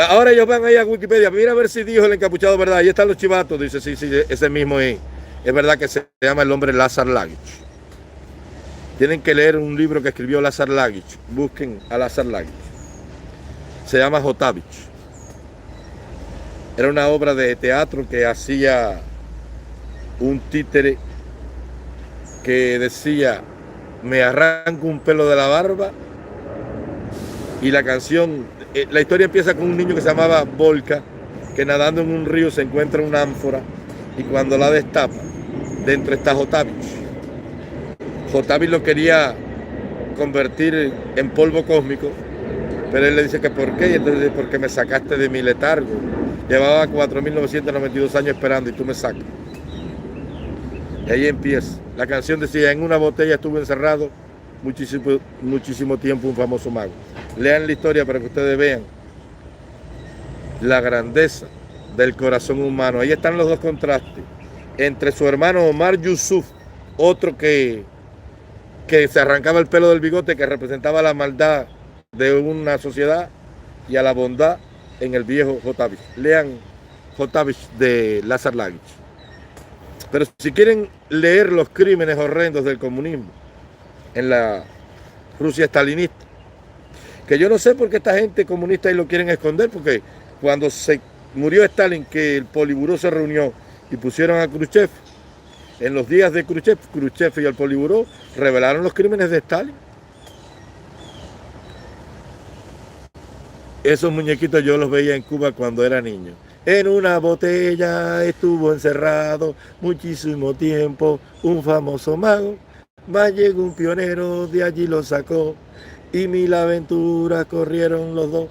Ahora ellos van ahí a Wikipedia, mira a ver si dijo el encapuchado verdad. Ahí están los chivatos, dice, sí, ese mismo es. Es verdad que se llama el hombre Lazar Lagich. Tienen que leer un libro que escribió Lazar Lagich. Busquen a Lazar Lagich. Se llama Jotavich. Era una obra de teatro que hacía un títere que decía, me arranco un pelo de la barba. Y la canción, la historia empieza con un niño que se llamaba Volka, que nadando en un río se encuentra una ánfora y cuando la destapa, dentro está Jotavich. Jotavich lo quería convertir en polvo cósmico, pero él le dice que ¿por qué? Y entonces dice, porque me sacaste de mi letargo. Llevaba 4.992 años esperando y tú me sacas. Y ahí empieza. La canción decía, en una botella estuvo encerrado muchísimo tiempo un famoso mago. Lean la historia para que ustedes vean la grandeza del corazón humano. Ahí están los dos contrastes. Entre su hermano Omar Yusuf, otro que se arrancaba el pelo del bigote, que representaba la maldad de una sociedad, y a la bondad en el viejo Jotavich. Lean Jotavich de Lazar Lagich. Pero si quieren leer los crímenes horrendos del comunismo en la Rusia stalinista, Que yo no sé por qué esta gente comunista ahí lo quieren esconder, porque cuando se murió Stalin, que el Politburó se reunió y pusieron a Khrushchev, en los días de Khrushchev, Khrushchev y el Politburó revelaron los crímenes de Stalin. Esos muñequitos yo los veía en Cuba cuando era niño. En una botella estuvo encerrado muchísimo tiempo un famoso mago. Más llegó un pionero, de allí lo sacó. Y mil aventuras corrieron los dos.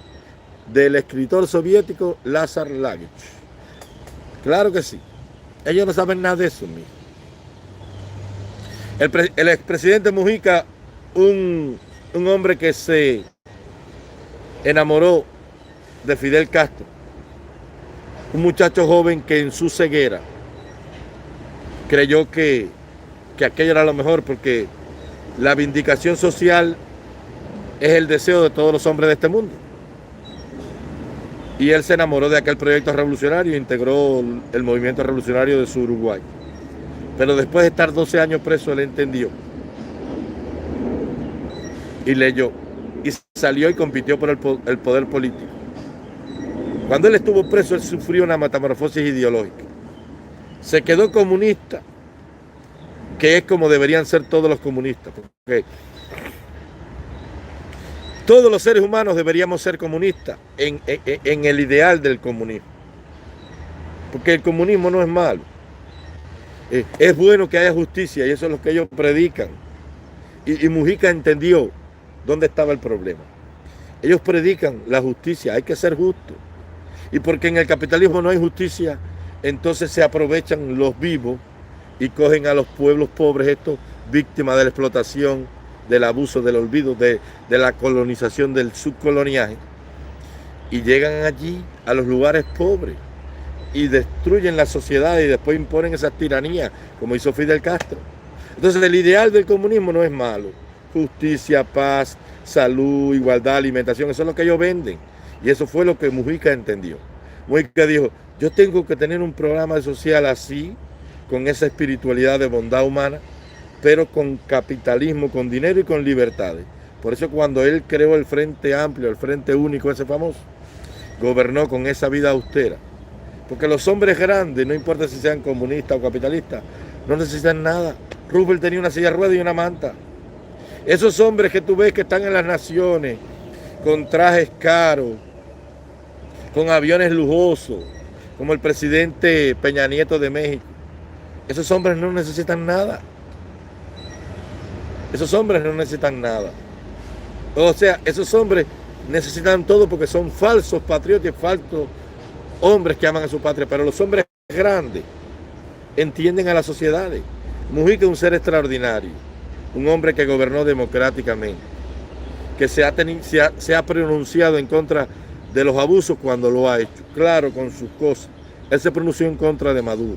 Del escritor soviético Lazar Lagich. Claro que sí. Ellos no saben nada de eso, mijo. El expresidente Mujica, un hombre que se enamoró de Fidel Castro, un muchacho joven que en su ceguera creyó que aquello era lo mejor, porque la vindicación social es el deseo de todos los hombres de este mundo. Y él se enamoró de aquel proyecto revolucionario e integró el movimiento revolucionario de su Uruguay. Pero después de estar 12 años preso, él entendió y leyó y salió y compitió por el poder político. Cuando él estuvo preso, él sufrió una metamorfosis ideológica. Se quedó comunista, que es como deberían ser todos los comunistas. Porque todos los seres humanos deberíamos ser comunistas en el ideal del comunismo. Porque el comunismo no es malo. Es bueno que haya justicia, y eso es lo que ellos predican. Y Mujica entendió dónde estaba el problema. Ellos predican la justicia, hay que ser justo. Y porque en el capitalismo no hay justicia, entonces se aprovechan los vivos y cogen a los pueblos pobres, estos víctimas de la explotación, del abuso, del olvido, de la colonización, del subcoloniaje, y llegan allí a los lugares pobres y destruyen la sociedad y después imponen esas tiranías, como hizo Fidel Castro. Entonces el ideal del comunismo no es malo. Justicia, paz, salud, igualdad, alimentación, eso es lo que ellos venden. Y eso fue lo que Mujica entendió. Mujica dijo, yo tengo que tener un programa social así, con esa espiritualidad de bondad humana, pero con capitalismo, con dinero y con libertades. Por eso cuando él creó el Frente Amplio, el Frente Único, ese famoso, gobernó con esa vida austera. Porque los hombres grandes, no importa si sean comunistas o capitalistas, no necesitan nada. Roosevelt tenía una silla de ruedas y una manta. Esos hombres que tú ves que están en las naciones, con trajes caros, con aviones lujosos, como el presidente Peña Nieto de México, esos hombres no necesitan nada. Esos hombres no necesitan nada. O sea, esos hombres necesitan todo porque son falsos patriotas, falsos hombres que aman a su patria. Pero los hombres grandes entienden a las sociedades. Mujica es un ser extraordinario, un hombre que gobernó democráticamente, que se ha pronunciado en contra de los abusos cuando lo ha hecho, claro, con sus cosas. Él se pronunció en contra de Maduro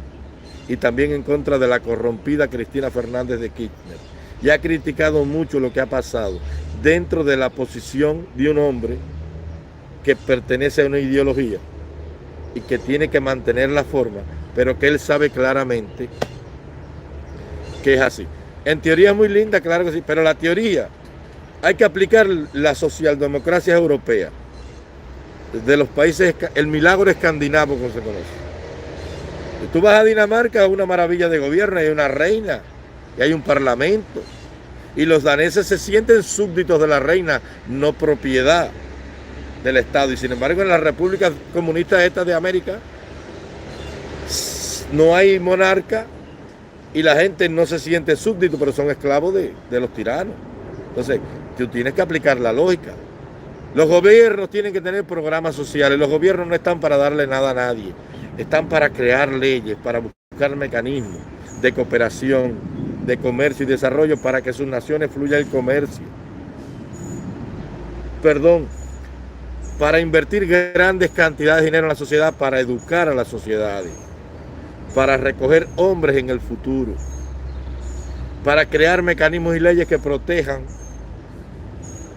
y también en contra de la corrompida Cristina Fernández de Kirchner, y ha criticado mucho lo que ha pasado dentro de la posición de un hombre que pertenece a una ideología y que tiene que mantener la forma, pero que él sabe claramente que es así. En teoría es muy linda, claro que sí, pero la teoría hay que aplicar la socialdemocracia europea, de los países, el milagro escandinavo como se conoce. Si tú vas a Dinamarca, es una maravilla de gobierno, hay una reina y hay un parlamento, y los daneses se sienten súbditos de la reina, no propiedad del Estado. Y sin embargo en las repúblicas comunistas estas de América no hay monarca y la gente no se siente súbdito, pero son esclavos de los tiranos. Entonces tú tienes que aplicar la lógica. Los gobiernos tienen que tener programas sociales. Los gobiernos no están para darle nada a nadie, están para crear leyes, para buscar mecanismos de cooperación, de comercio y desarrollo para que sus naciones fluya el comercio. Para invertir grandes cantidades de dinero en la sociedad, para educar a las sociedades, para recoger hombres en el futuro, para crear mecanismos y leyes que protejan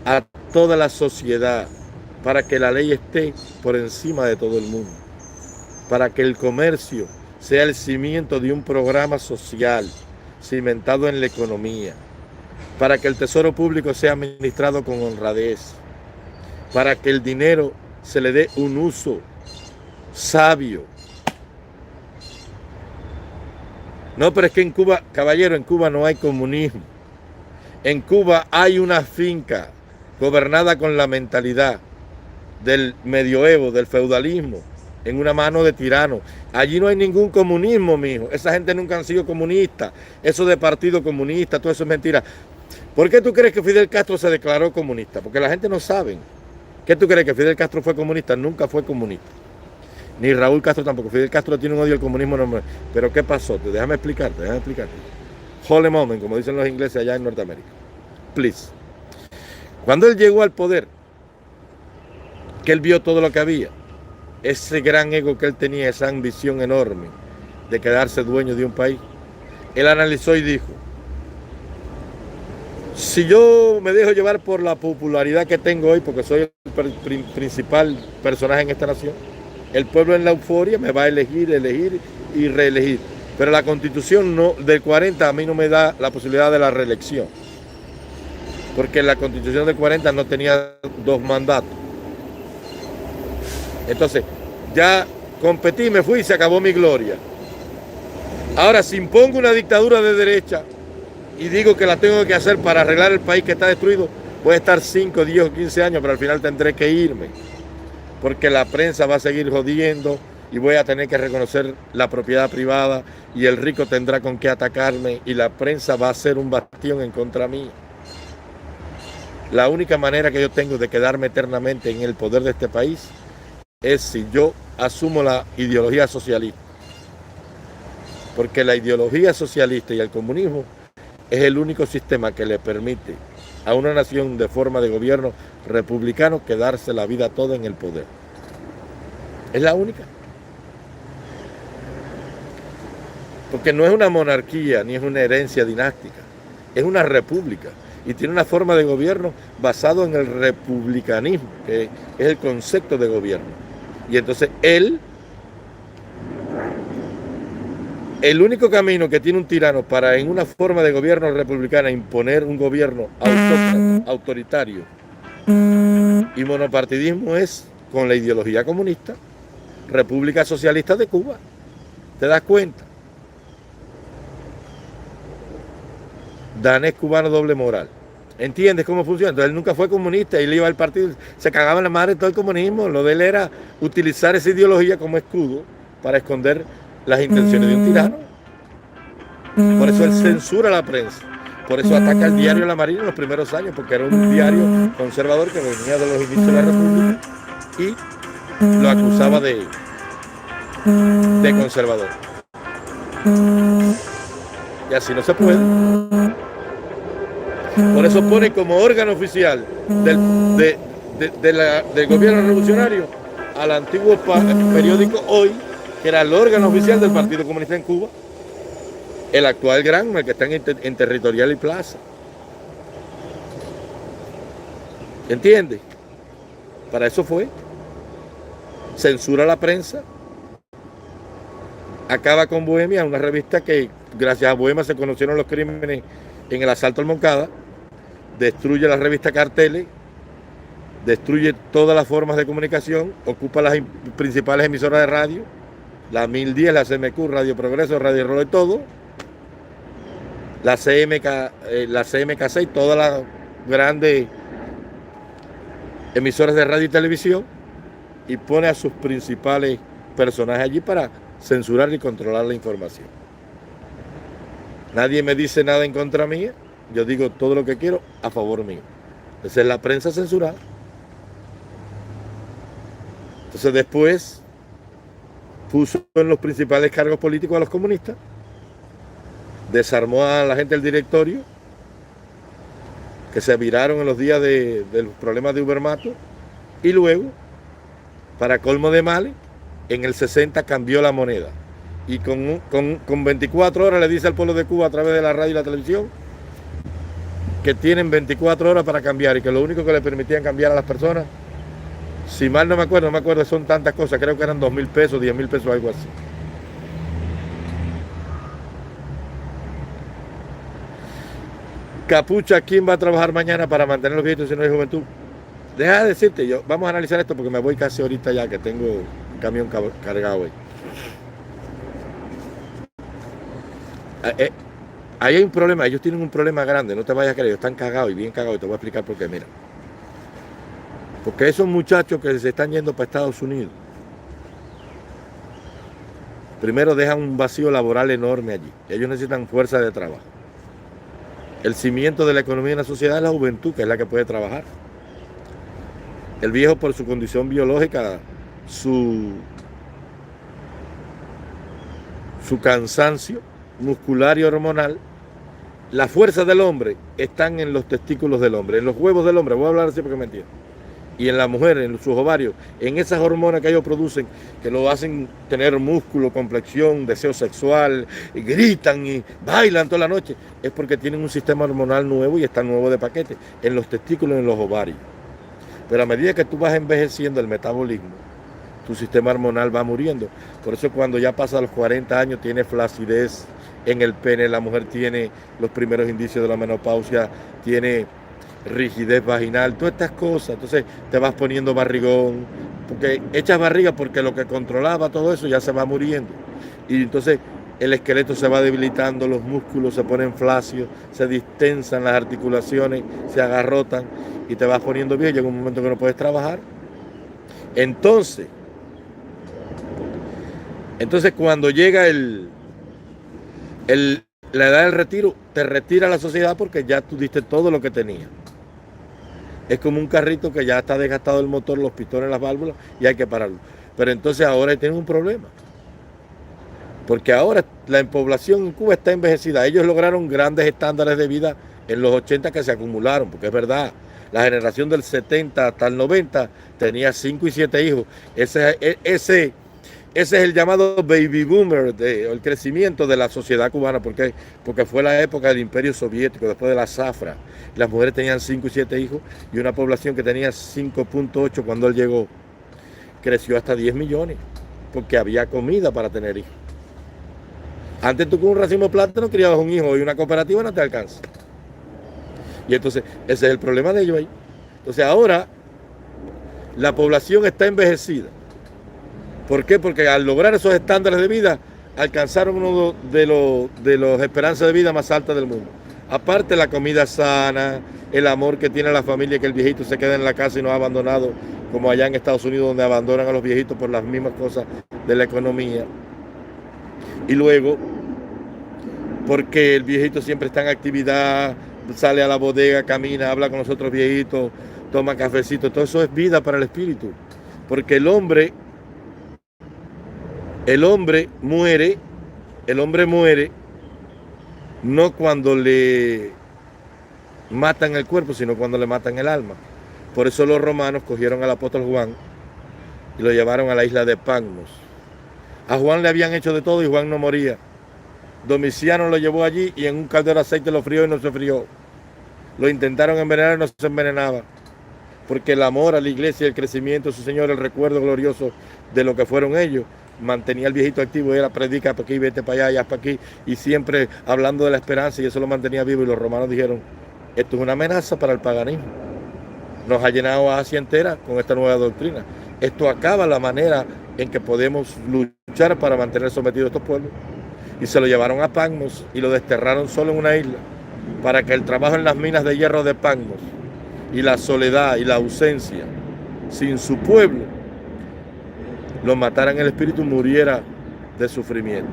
a toda la sociedad, para que la ley esté por encima de todo el mundo, para que el comercio sea el cimiento de un programa social cimentado en la economía, para que el tesoro público sea administrado con honradez, para que el dinero se le dé un uso sabio. No, pero es que en Cuba, caballero, en Cuba no hay comunismo. En Cuba hay una finca gobernada con la mentalidad del medioevo, del feudalismo, en una mano de tirano. Allí no hay ningún comunismo, mijo. Esa gente nunca han sido comunistas. Eso de partido comunista, todo eso es mentira. ¿Por qué tú crees que Fidel Castro se declaró comunista? Porque la gente no sabe. ¿Qué tú crees que Fidel Castro fue comunista? Nunca fue comunista. Ni Raúl Castro tampoco. Fidel Castro tiene un odio al comunismo normal. Pero ¿qué pasó? Déjame explicarte. Hold a moment, como dicen los ingleses allá en Norteamérica. Please. Cuando él llegó al poder, que él vio todo lo que había, ese gran ego que él tenía, esa ambición enorme de quedarse dueño de un país, él analizó y dijo: si yo me dejo llevar por la popularidad que tengo hoy, porque soy el principal personaje en esta nación, el pueblo en la euforia me va a elegir y reelegir. Pero la constitución del 40 a mí no me da la posibilidad de la reelección, porque la constitución del 40 no tenía 2 mandatos. Entonces, ya competí, me fui y se acabó mi gloria. Ahora, si impongo una dictadura de derecha y digo que la tengo que hacer para arreglar el país que está destruido, voy a estar 5, 10 o 15 años, pero al final tendré que irme, porque la prensa va a seguir jodiendo y voy a tener que reconocer la propiedad privada y el rico tendrá con qué atacarme y la prensa va a ser un bastión en contra mí. La única manera que yo tengo de quedarme eternamente en el poder de este país es si yo asumo la ideología socialista, porque la ideología socialista y el comunismo es el único sistema que le permite a una nación de forma de gobierno republicano quedarse la vida toda en el poder. Es la única. Porque no es una monarquía ni es una herencia dinástica, es una república y tiene una forma de gobierno basado en el republicanismo, que es el concepto de gobierno. Y entonces el único camino que tiene un tirano para en una forma de gobierno republicana imponer un gobierno autoritario y monopartidismo es con la ideología comunista, República Socialista de Cuba. ¿Te das cuenta? Danés cubano doble moral. ¿Entiendes cómo funciona? Entonces él nunca fue comunista, él iba al partido, se cagaba en la madre todo el comunismo. Lo de él era utilizar esa ideología como escudo para esconder las intenciones de un tirano. Por eso él censura la prensa. Por eso ataca el diario La Marina en los primeros años, porque era un diario conservador que venía de los inicios de la República y lo acusaba de conservador. Y así no se puede. Por eso pone como órgano oficial del gobierno revolucionario al antiguo periódico Hoy, que era el órgano oficial del Partido Comunista en Cuba, el actual Granma, el que está en Territorial y Plaza. ¿Entiendes? Para eso fue. Censura la prensa. Acaba con Bohemia, una revista que gracias a Bohemia se conocieron los crímenes en el asalto al Moncada. Destruye la revista Carteles, destruye todas las formas de comunicación, ocupa las principales emisoras de radio, la 1010, la CMQ, Radio Progreso, Radio Rolo y todo, la CMK6, todas las grandes emisoras de radio y televisión, y pone a sus principales personajes allí para censurar y controlar la información. Nadie me dice nada en contra mía, yo digo todo lo que quiero a favor mío. Esa es la prensa censurada. Entonces después puso en los principales cargos políticos a los comunistas, desarmó a la gente del directorio, que se viraron en los días de los problemas de Ubermato, y luego, para colmo de males, en el 60 cambió la moneda. Y con 24 horas le dice al pueblo de Cuba a través de la radio y la televisión que tienen 24 horas para cambiar y que lo único que le permitían cambiar a las personas, si mal no me acuerdo, son tantas cosas, creo que eran 2.000 pesos, 10.000 pesos, algo así. Capucha, ¿quién va a trabajar mañana para mantener los viejitos si no hay juventud? deja de decirte, vamos a analizar esto porque me voy casi ahorita ya, que tengo un camión cargado ahí. Ahí hay un problema, ellos tienen un problema grande, no te vayas a creer, ellos están cagados y bien cagados, y te voy a explicar por qué, mira. Porque esos muchachos que se están yendo para Estados Unidos, primero dejan un vacío laboral enorme allí, ellos necesitan fuerza de trabajo. El cimiento de la economía en la sociedad es la juventud, que es la que puede trabajar. El viejo, por su condición biológica, su cansancio muscular y hormonal, la fuerza del hombre están en los testículos del hombre, en los huevos del hombre, voy a hablar así porque me entienden, y en la mujer, en sus ovarios, en esas hormonas que ellos producen, que lo hacen tener músculo, complexión, deseo sexual, y gritan y bailan toda la noche, es porque tienen un sistema hormonal nuevo y está nuevo de paquete, en los testículos y en los ovarios. Pero a medida que tú vas envejeciendo el metabolismo, tu sistema hormonal va muriendo. Por eso cuando ya pasa los 40 años tiene flacidez en el pene, la mujer tiene los primeros indicios de la menopausia, tiene rigidez vaginal, todas estas cosas. Entonces te vas poniendo barrigón, porque echas barriga porque lo que controlaba todo eso ya se va muriendo. Y entonces el esqueleto se va debilitando, los músculos se ponen flácidos, se distensan las articulaciones, se agarrotan y te vas poniendo viejo. Llega un momento que no puedes trabajar. Entonces cuando llega la edad del retiro, te retira la sociedad porque ya tú diste todo lo que tenías. Es como un carrito que ya está desgastado el motor, los pistones, las válvulas y hay que pararlo. Pero entonces ahora tienen un problema. Porque ahora la población en Cuba está envejecida. Ellos lograron grandes estándares de vida en los 80 que se acumularon, porque es verdad, la generación del 70 hasta el 90 tenía 5 y 7 hijos. Ese es el llamado baby boomer, el crecimiento de la sociedad cubana, porque fue la época del Imperio Soviético, después de la zafra. Las mujeres tenían 5 y 7 hijos y una población que tenía 5.8 cuando él llegó, creció hasta 10 millones, porque había comida para tener hijos. Antes tú con un racimo de plátano criabas un hijo y una cooperativa no te alcanza. Y entonces ese es el problema de ellos ahí. Entonces ahora la población está envejecida. ¿Por qué? Porque al lograr esos estándares de vida, alcanzaron uno de los esperanzas de vida más altas del mundo. Aparte la comida sana, el amor que tiene la familia, que el viejito se queda en la casa y no ha abandonado, como allá en Estados Unidos, donde abandonan a los viejitos por las mismas cosas de la economía. Y luego, porque el viejito siempre está en actividad, sale a la bodega, camina, habla con los otros viejitos, toma cafecito, todo eso es vida para el espíritu. Porque el hombre muere no cuando le matan el cuerpo, sino cuando le matan el alma. Por eso los romanos cogieron al apóstol Juan y lo llevaron a la isla de Patmos. A Juan le habían hecho de todo y Juan no moría. Domiciano lo llevó allí y en un caldero de aceite lo frió y no se frió. Lo intentaron envenenar y no se envenenaba. Porque el amor a la iglesia, el crecimiento de su Señor, el recuerdo glorioso de lo que fueron ellos, mantenía al viejito activo, era predica para aquí, vete para allá, ya para aquí, y siempre hablando de la esperanza, y eso lo mantenía vivo. Y los romanos dijeron, esto es una amenaza para el paganismo. Nos ha llenado a Asia entera con esta nueva doctrina. Esto acaba la manera en que podemos luchar para mantener sometidos a estos pueblos. Y se lo llevaron a Patmos y lo desterraron solo en una isla, para que el trabajo en las minas de hierro de Patmos y la soledad y la ausencia sin su pueblo lo mataran el espíritu, muriera de sufrimiento.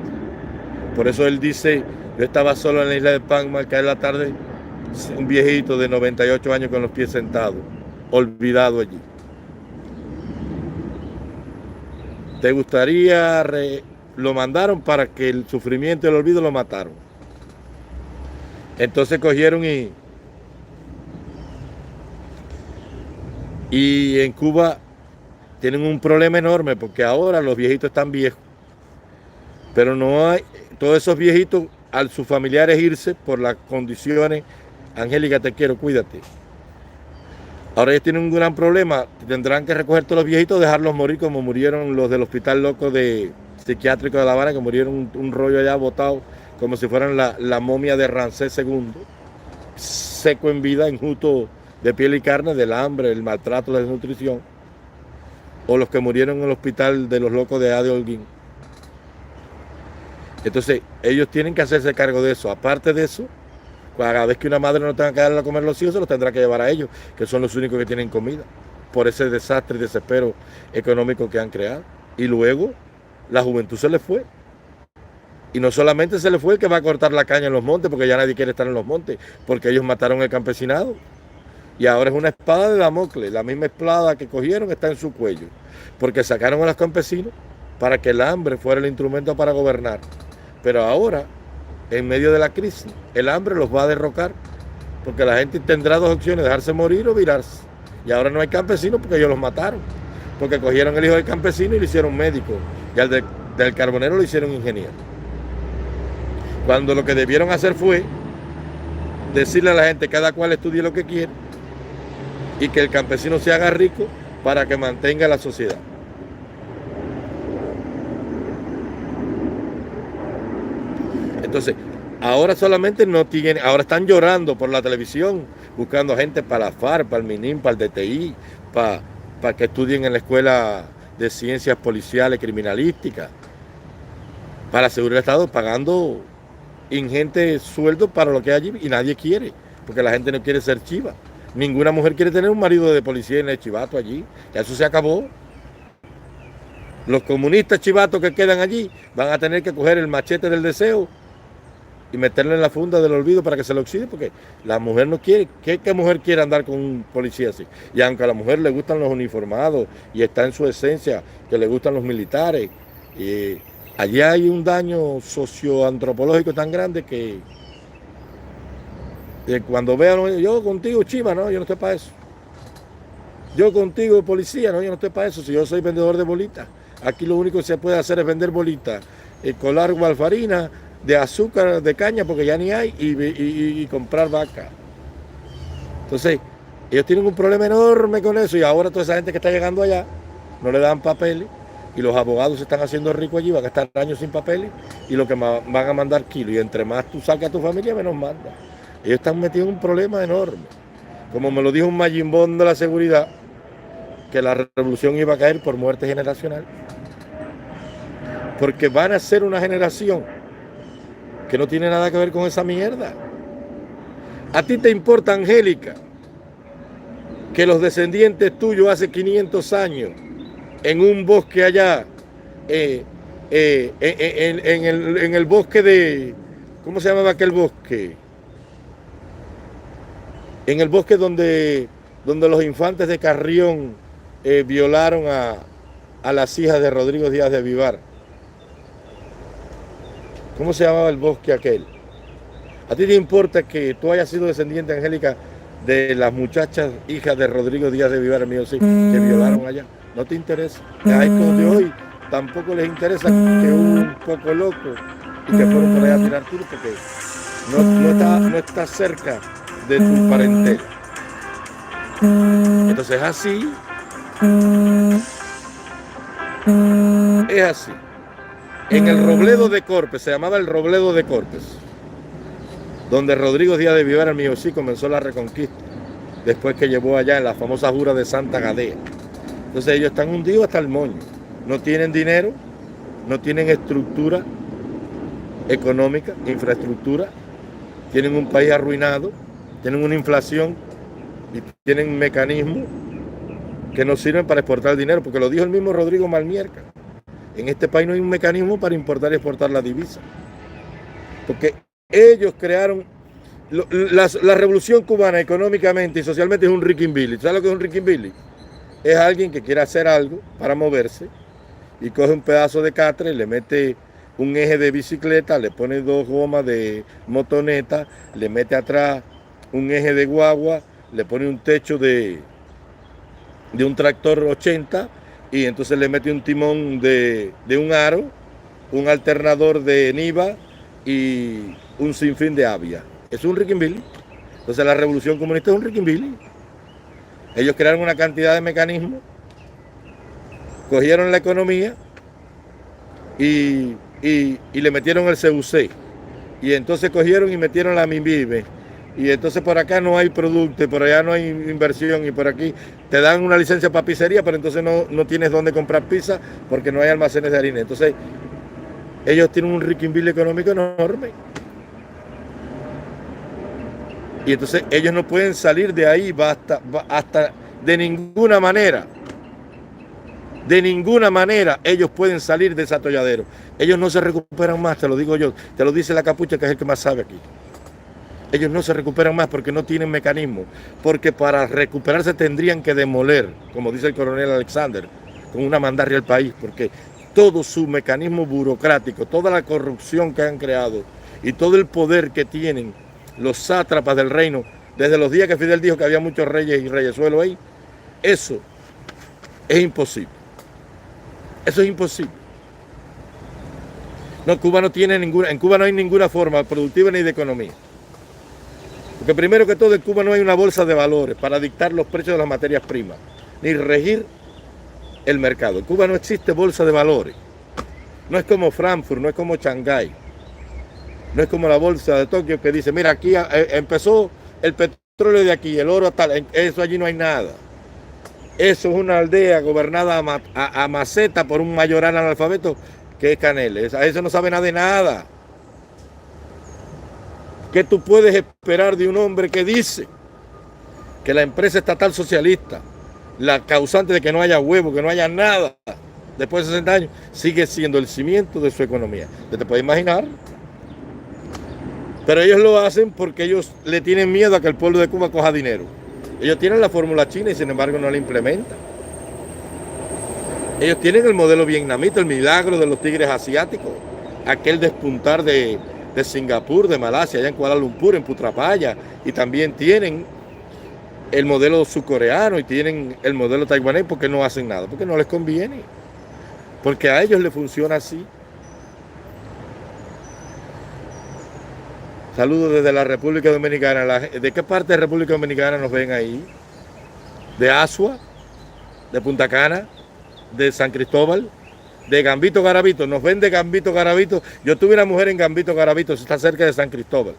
Por eso él dice, yo estaba solo en la isla de Patmos al caer la tarde, un viejito de 98 años con los pies sentados, olvidado allí. ¿Te gustaría? Lo mandaron para que el sufrimiento y el olvido lo mataron. Entonces cogieron y en Cuba tienen un problema enorme, porque ahora los viejitos están viejos, pero no hay, todos esos viejitos, a sus familiares irse por las condiciones, Angélica, te quiero, cuídate. Ahora ellos tienen un gran problema, tendrán que recoger todos los viejitos, dejarlos morir como murieron los del Hospital Loco Psiquiátrico de La Habana, que murieron un rollo allá botado, como si fueran la momia de Ramsés II, seco en vida, enjuto de piel y carne, del hambre, el maltrato, la desnutrición, o los que murieron en el hospital de los locos de A de Holguín. Entonces, ellos tienen que hacerse cargo de eso. Aparte de eso, cada vez que una madre no tenga que darle a comer a los hijos, se los tendrá que llevar a ellos, que son los únicos que tienen comida, por ese desastre y desespero económico que han creado. Y luego, la juventud se les fue. Y no solamente se les fue el que va a cortar la caña en los montes, porque ya nadie quiere estar en los montes, porque ellos mataron el campesinado. Y ahora es una espada de Damocles, la misma espada que cogieron está en su cuello, porque sacaron a los campesinos para que el hambre fuera el instrumento para gobernar. Pero ahora, en medio de la crisis, el hambre los va a derrocar, porque la gente tendrá dos opciones, dejarse morir o virarse. Y ahora no hay campesinos porque ellos los mataron, porque cogieron el hijo del campesino y lo hicieron médico, y al del carbonero lo hicieron ingeniero. Cuando lo que debieron hacer fue decirle a la gente, cada cual estudie lo que quiere, y que el campesino se haga rico para que mantenga la sociedad. Entonces, ahora solamente no tienen, ahora están llorando por la televisión, buscando gente para la FARC, para el MINIM, para el DTI, para que estudien en la escuela de ciencias policiales, criminalísticas, para asegurar el Estado, pagando ingentes sueldos para lo que hay allí, y nadie quiere, porque la gente no quiere ser chiva. Ninguna mujer quiere tener un marido de policía en el chivato allí. Ya eso se acabó. Los comunistas chivatos que quedan allí van a tener que coger el machete del deseo y meterlo en la funda del olvido para que se lo oxide, porque la mujer no quiere. ¿Qué mujer quiere andar con un policía así? Y aunque a la mujer le gustan los uniformados y está en su esencia que le gustan los militares, y allí hay un daño socioantropológico tan grande que cuando vean, yo contigo chiva, no, yo no estoy para eso. Yo contigo policía, no, yo no estoy para eso. Si yo soy vendedor de bolitas, aquí lo único que se puede hacer es vender bolitas, colar gualfarina, de azúcar, de caña, porque ya ni hay, y comprar vaca. Entonces, ellos tienen un problema enorme con eso, y ahora toda esa gente que está llegando allá no le dan papeles, y los abogados se están haciendo ricos allí, van a estar años sin papeles, y lo que van a mandar kilos, y entre más tú saques a tu familia, menos manda. Ellos están metidos en un problema enorme. Como me lo dijo un mayimbón de la seguridad, que la revolución iba a caer por muerte generacional. Porque van a ser una generación que no tiene nada que ver con esa mierda. ¿A ti te importa, Angélica, que los descendientes tuyos hace 500 años, en un bosque allá, en el bosque de... ¿Cómo se llamaba aquel bosque? En el bosque donde los infantes de Carrión violaron a las hijas de Rodrigo Díaz de Vivar? ¿Cómo se llamaba el bosque aquel? ¿A ti te importa que tú hayas sido descendiente, Angélica, de las muchachas hijas de Rodrigo Díaz de Vivar, mío sí, que violaron allá? No te interesa. A estos de hoy tampoco les interesa que un poco loco y que fueron por allá a tirar tiros, porque no está cerca de tu parentela. Entonces así, es así. En el Robledo de Corpes, se llamaba el Robledo de Corpes, donde Rodrigo Díaz de Vivar, el mío sí, comenzó la reconquista, después que llevó allá en la famosa jura de Santa Gadea. Entonces ellos están hundidos hasta el moño, no tienen dinero, no tienen estructura económica, infraestructura, tienen un país arruinado, tienen una inflación y tienen mecanismos que no sirven para exportar dinero, porque lo dijo el mismo Rodrigo Malmierca. En este país no hay un mecanismo para importar y exportar la divisa, porque ellos crearon la revolución cubana económicamente y socialmente. Es un rickinbilly. ¿Sabes lo que es un rickinbilly? Es alguien que quiere hacer algo para moverse y coge un pedazo de catre, le mete un eje de bicicleta, le pone 2 gomas de motoneta, le mete atrás un eje de guagua, le pone un techo de un tractor 80, y entonces le mete un timón de un aro, un alternador de Niva y un sinfín de avia. Es un rickinbilly. Entonces la revolución comunista es un rickinbilly. Ellos crearon una cantidad de mecanismos, cogieron la economía y le metieron el CUC. Y entonces cogieron y metieron la MINVIVE y entonces por acá no hay producto, y por allá no hay inversión, y por aquí te dan una licencia para pizzería, pero entonces no tienes dónde comprar pizza porque no hay almacenes de harina. Entonces ellos tienen un riquimbil económico enorme. Y entonces ellos no pueden salir de ahí hasta de ninguna manera. De ninguna manera ellos pueden salir de ese atolladero. Ellos no se recuperan más, te lo digo yo. Te lo dice la capucha, que es el que más sabe aquí. Ellos no se recuperan más porque no tienen mecanismo. Porque para recuperarse tendrían que demoler, como dice el coronel Alexander, con una mandarria al país. Porque todo su mecanismo burocrático, toda la corrupción que han creado y todo el poder que tienen los sátrapas del reino, desde los días que Fidel dijo que había muchos reyes y reyesuelos ahí, eso es imposible. Eso es imposible. No, Cuba no tiene ninguna, en Cuba no hay ninguna forma productiva ni de economía. Porque primero que todo, en Cuba no hay una bolsa de valores para dictar los precios de las materias primas, ni regir el mercado. En Cuba no existe bolsa de valores. No es como Frankfurt, no es como Shanghái. No es como la bolsa de Tokio que dice, mira, aquí empezó el petróleo de aquí, el oro tal, eso allí no hay nada. Eso es una aldea gobernada a maceta por un mayoral analfabeto que es Caneles. A eso no sabe nada de nada. ¿Qué tú puedes esperar de un hombre que dice que la empresa estatal socialista, la causante de que no haya huevo, que no haya nada, después de 60 años, sigue siendo el cimiento de su economía? ¿Te puedes imaginar? Pero ellos lo hacen porque ellos le tienen miedo a que el pueblo de Cuba coja dinero. Ellos tienen la fórmula china y sin embargo no la implementan. Ellos tienen el modelo vietnamita, el milagro de los tigres asiáticos, aquel despuntar de Singapur, de Malasia, allá en Kuala Lumpur, en Putrapaya, y también tienen el modelo surcoreano y tienen el modelo taiwanés, porque no hacen nada, porque no les conviene, porque a ellos les funciona así. Saludos desde la República Dominicana. ¿De qué parte de República Dominicana nos ven ahí? ¿De Asua? ¿De Punta Cana? ¿De San Cristóbal? ¿De Gambito Garabito? Nos ven de Gambito Garabito. Yo tuve una mujer en Gambito Garabito, está cerca de San Cristóbal.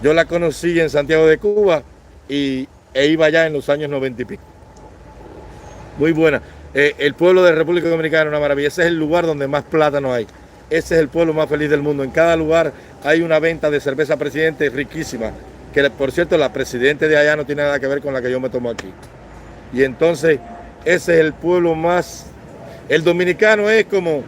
Yo la conocí en Santiago de Cuba e iba allá en los años 90 y pico. Muy buena. El pueblo de República Dominicana es una maravilla. Ese es el lugar donde más plátano hay. Ese es el pueblo más feliz del mundo. En cada lugar hay una venta de cerveza Presidente riquísima, que por cierto la Presidente de allá no tiene nada que ver con la que yo me tomo aquí. Y entonces ese es el pueblo más... El dominicano es como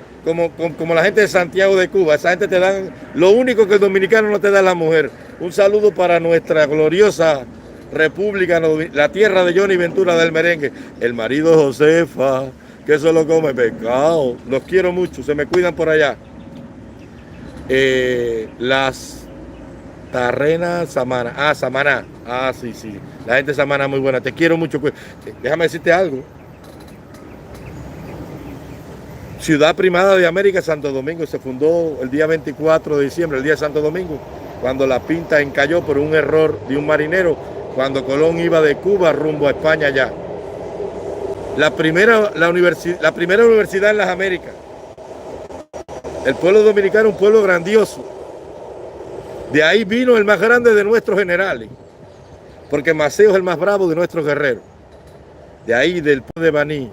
la gente de Santiago de Cuba. Esa gente te dan... Lo único que el dominicano no te da es la mujer. Un saludo para nuestra gloriosa república, la tierra de Johnny Ventura del merengue. El marido de Josefa, que solo come pescado. Los quiero mucho, se me cuidan por allá. Las Terrenas Samaná. Samaná. Sí. La gente de Samaná muy buena. Te quiero mucho. Déjame decirte algo. Ciudad primada de América, Santo Domingo, se fundó el día 24 de diciembre, el día de Santo Domingo, cuando la Pinta encalló por un error de un marinero, cuando Colón iba de Cuba rumbo a España ya. La primera universidad en las Américas. El pueblo dominicano es un pueblo grandioso. De ahí vino el más grande de nuestros generales, porque Maceo es el más bravo de nuestros guerreros. De ahí, del pueblo de Baní,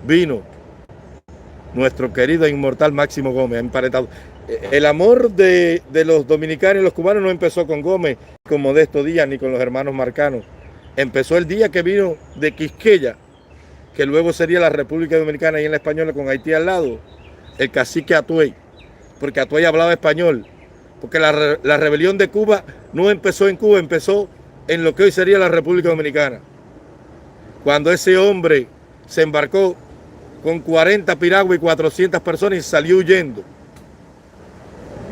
vino nuestro querido e inmortal Máximo Gómez, emparentado. El amor de los dominicanos y los cubanos no empezó con Gómez, con Modesto Díaz, ni con los hermanos Marcanos. Empezó el día que vino de Quisqueya, que luego sería la República Dominicana y en la Española con Haití al lado, el cacique Atuey, porque Atuey hablaba español, porque la rebelión de Cuba no empezó en Cuba, empezó en lo que hoy sería la República Dominicana. Cuando ese hombre se embarcó con 40 piraguas y 400 personas y salió huyendo.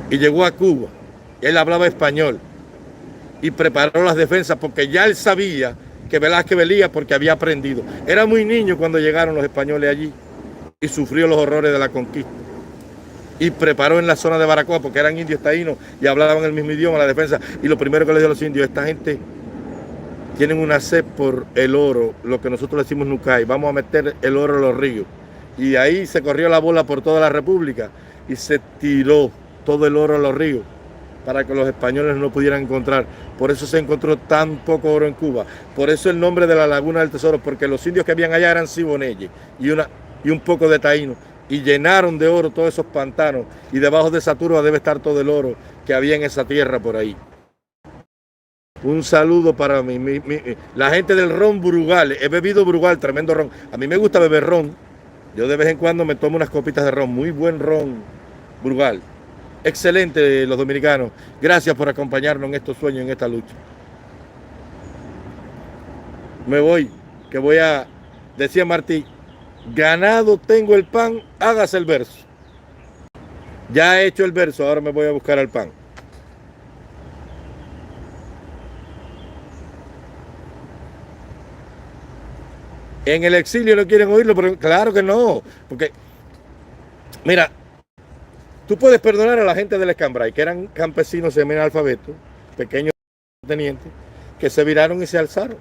Y llegó a Cuba. Él hablaba español y preparó las defensas porque ya él sabía que Velázquez venía porque había aprendido. Era muy niño cuando llegaron los españoles allí y sufrió los horrores de la conquista. Y preparó en la zona de Baracoa porque eran indios taínos y hablaban el mismo idioma, la defensa. Y lo primero que le dijo a los indios, esta gente tienen una sed por el oro, lo que nosotros le decimos nucay, vamos a meter el oro en los ríos. Y ahí se corrió la bola por toda la república y se tiró todo el oro a los ríos para que los españoles no pudieran encontrar. Por eso se encontró tan poco oro en Cuba. Por eso el nombre de la Laguna del Tesoro, porque los indios que habían allá eran siboneyes y un poco de taíno. Y llenaron de oro todos esos pantanos. Y debajo de esa turba debe estar todo el oro que había en esa tierra por ahí. Un saludo para la gente del ron Brugal. He bebido Brugal, tremendo ron. A mí me gusta beber ron. Yo de vez en cuando me tomo unas copitas de ron. Muy buen ron Brugal. Excelente los dominicanos. Gracias por acompañarnos en estos sueños, en esta lucha. Me voy, que voy a... Decía Martí, ganado tengo el pan, hágase el verso. Ya he hecho el verso, ahora me voy a buscar al pan. En el exilio no quieren oírlo, pero claro que no. Porque, mira, tú puedes perdonar a la gente del Escambray, que eran campesinos semi-analfabetos, pequeños tenientes, que se viraron y se alzaron.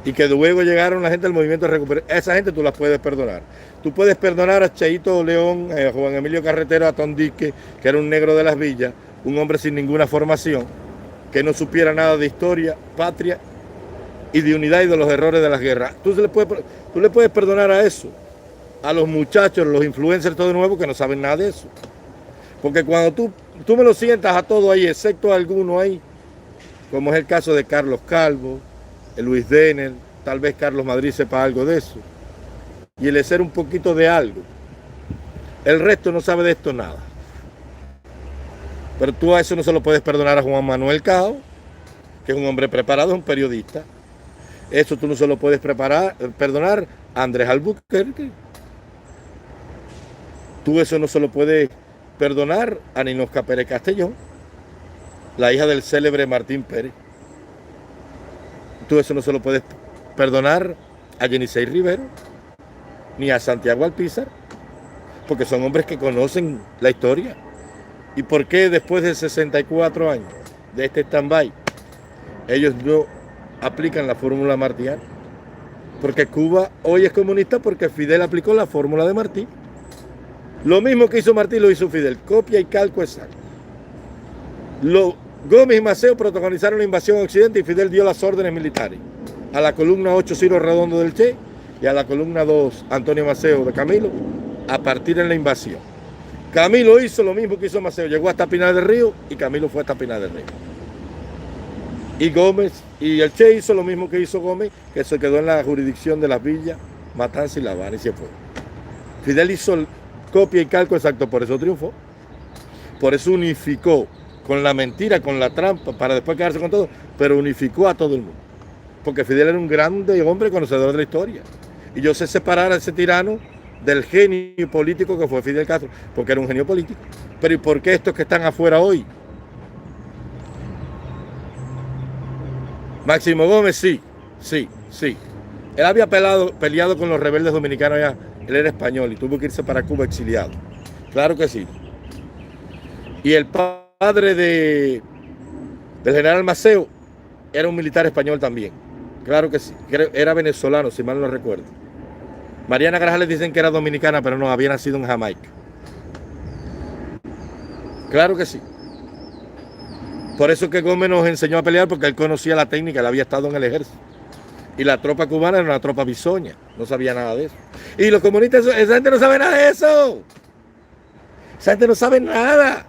Y que luego llegaron la gente del movimiento de recuperación. Esa gente tú las puedes perdonar. Tú puedes perdonar a Cheito León, a Juan Emilio Carretero, a Tondique, que era un negro de las villas, un hombre sin ninguna formación, que no supiera nada de historia, patria y de unidad y de los errores de las guerras. Tú le puedes perdonar a eso, a los muchachos, los influencers todo de nuevo que no saben nada de eso. Porque cuando tú me lo sientas a todo ahí, excepto a alguno ahí, como es el caso de Carlos Calvo, el Luis Denner, tal vez Carlos Madrid sepa algo de eso, y el ser un poquito de algo. El resto no sabe de esto nada. Pero tú a eso no se lo puedes perdonar a Juan Manuel Cao, que es un hombre preparado, es un periodista. Eso tú no se lo puedes perdonar a Andrés Albuquerque. Tú eso no se lo puedes perdonar a Ninosca Pérez Castellón, la hija del célebre Martín Pérez. Tú eso no se lo puedes perdonar a Yenisei Rivero, ni a Santiago Alpizar, porque son hombres que conocen la historia. ¿Y por qué después de 64 años de este stand-by, ellos no aplican la fórmula martiana? Porque Cuba hoy es comunista porque Fidel aplicó la fórmula de Martí. Lo mismo que hizo Martí lo hizo Fidel, copia y calco exacto. Gómez y Maceo protagonizaron la invasión a Occidente y Fidel dio las órdenes militares a la columna 8 Ciro Redondo del Che y a la columna 2 Antonio Maceo de Camilo a partir en la invasión. Camilo hizo lo mismo que hizo Maceo, llegó hasta Pinar del Río y Camilo fue hasta Pinar del Río. Y Gómez y el Che hizo lo mismo que hizo Gómez, que se quedó en la jurisdicción de las villas Matanza y La Habana y se fue. Fidel hizo copia y calco exacto, por eso triunfó. Por eso unificó con la mentira, con la trampa, para después quedarse con todo, pero unificó a todo el mundo. Porque Fidel era un grande hombre conocedor de la historia. Y yo sé separar a ese tirano del genio político que fue Fidel Castro, porque era un genio político. Pero ¿y por qué estos que están afuera hoy? Máximo Gómez, sí. Él había peleado con los rebeldes dominicanos allá. Él era español y tuvo que irse para Cuba exiliado. Claro que sí. Y el padre del general Maceo era un militar español también. Claro que sí. Era venezolano, si mal no recuerdo. Mariana Grajales dicen que era dominicana, pero no, había nacido en Jamaica. Claro que sí. Por eso que Gómez nos enseñó a pelear, porque él conocía la técnica, él había estado en el ejército. Y la tropa cubana era una tropa bisoña, no sabía nada de eso. Y los comunistas, esa gente no sabe nada de eso. Esa gente no sabe nada.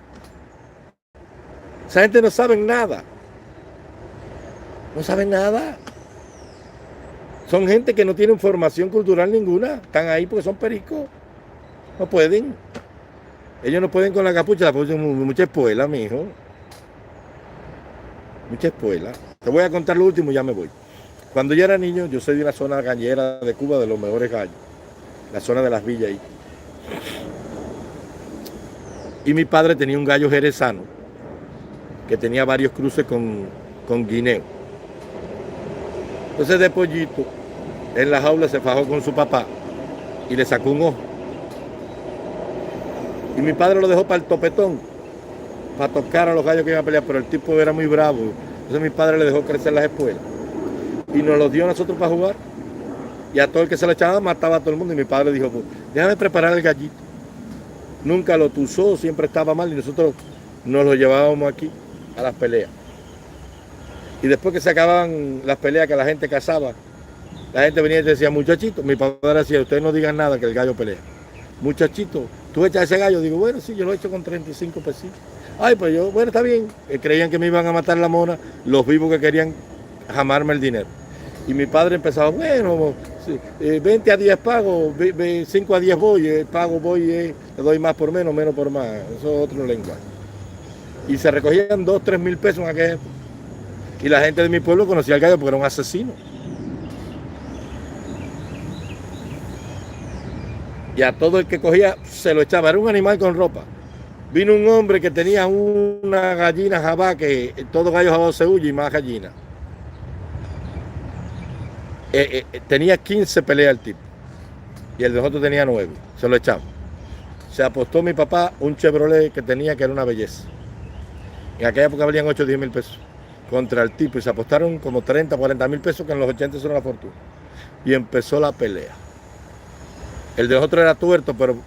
Esa gente no sabe nada. No saben nada. Son gente que no tienen formación cultural ninguna. Están ahí porque son pericos. No pueden. Ellos no pueden con la capucha es mucha espuela, mijo. Mucha espuela. Te voy a contar lo último y ya me voy. Cuando yo era niño, yo soy de una zona gallera de Cuba, de los mejores gallos. La zona de las villas ahí. Y mi padre tenía un gallo jerezano que tenía varios cruces con guineo. Entonces de pollito, en la jaula se fajó con su papá y le sacó un ojo. Y mi padre lo dejó para el topetón, para tocar a los gallos que iban a pelear, pero el tipo era muy bravo. Entonces mi padre le dejó crecer las espuelas. Y nos los dio a nosotros para jugar. Y a todo el que se le echaba mataba a todo el mundo. Y mi padre dijo, pues, déjame preparar el gallito. Nunca lo tuzó, siempre estaba mal. Y nosotros nos lo llevábamos aquí a las peleas. Y después que se acababan las peleas que la gente cazaba, la gente venía y decía, muchachito, mi padre decía, ustedes no digan nada que el gallo pelea. Muchachito, ¿tú echas ese gallo? Digo, bueno, sí, yo lo he hecho con 35 pesitos. Ay, pues yo, bueno, está bien. Creían que me iban a matar la mona, los vivos que querían jamarme el dinero. Y mi padre empezaba, bueno, 20 a 10 pago, 5 a 10 voy, pago voy, le doy más por menos, menos por más. Eso es otro lenguaje. Y se recogían 2, 3 mil pesos en aquella época. Y la gente de mi pueblo conocía al gallo porque era un asesino. Y a todo el que cogía se lo echaba. Era un animal con ropa. Vino un hombre que tenía una gallina jabá, que todo gallo jabá se huye y más gallina. Tenía 15 peleas el tipo. Y el de nosotros tenía 9. Se lo echaba. Se apostó mi papá un Chevrolet que tenía, que era una belleza. En aquella época valían 8 o 10 mil pesos. Contra el tipo. Y se apostaron como 30, 40 mil pesos, que en los 80 son una fortuna. Y empezó la pelea. El de nosotros era tuerto, pero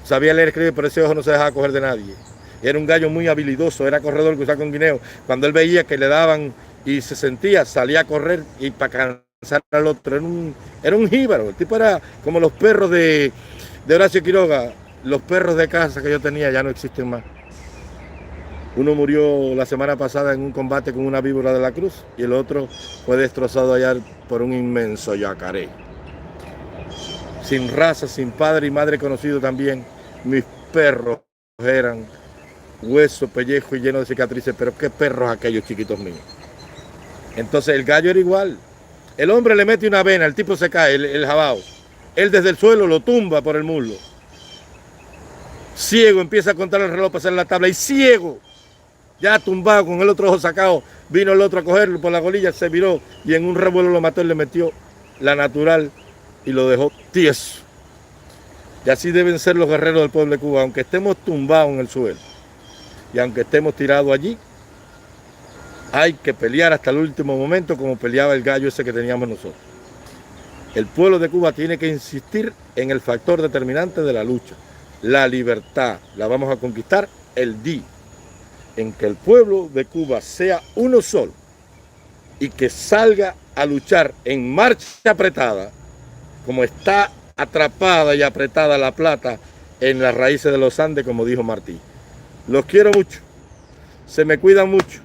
sabía leer y escribir, pero ese ojo no se dejaba coger de nadie. Era un gallo muy habilidoso, era corredor, cruzado con guineo. Cuando él veía que le daban y se sentía, salía a correr y para cansar al otro. Era un jíbaro. El tipo era como los perros de Horacio Quiroga. Los perros de casa que yo tenía ya no existen más. Uno murió la semana pasada en un combate con una víbora de la cruz y el otro fue destrozado allá por un inmenso yacaré. Sin raza, sin padre y madre conocido también. Mis perros eran hueso, pellejo y lleno de cicatrices, pero qué perros aquellos chiquitos míos. Entonces el gallo era igual. El hombre le mete una vena, el tipo se cae, el jabao. Él desde el suelo lo tumba por el muslo. Ciego, empieza a contar el reloj para hacer la tabla y ciego, ya tumbado con el otro ojo sacado, vino el otro a cogerlo por la golilla, se viró y en un revuelo lo mató y le metió la natural y lo dejó tieso. Y así deben ser los guerreros del pueblo de Cuba, aunque estemos tumbados en el suelo y aunque estemos tirados allí, hay que pelear hasta el último momento como peleaba el gallo ese que teníamos nosotros. El pueblo de Cuba tiene que insistir en el factor determinante de la lucha, la libertad. La vamos a conquistar el día en que el pueblo de Cuba sea uno solo y que salga a luchar en marcha apretada, como está atrapada y apretada la plata en las raíces de los Andes, como dijo Martí. Los quiero mucho, se me cuidan mucho.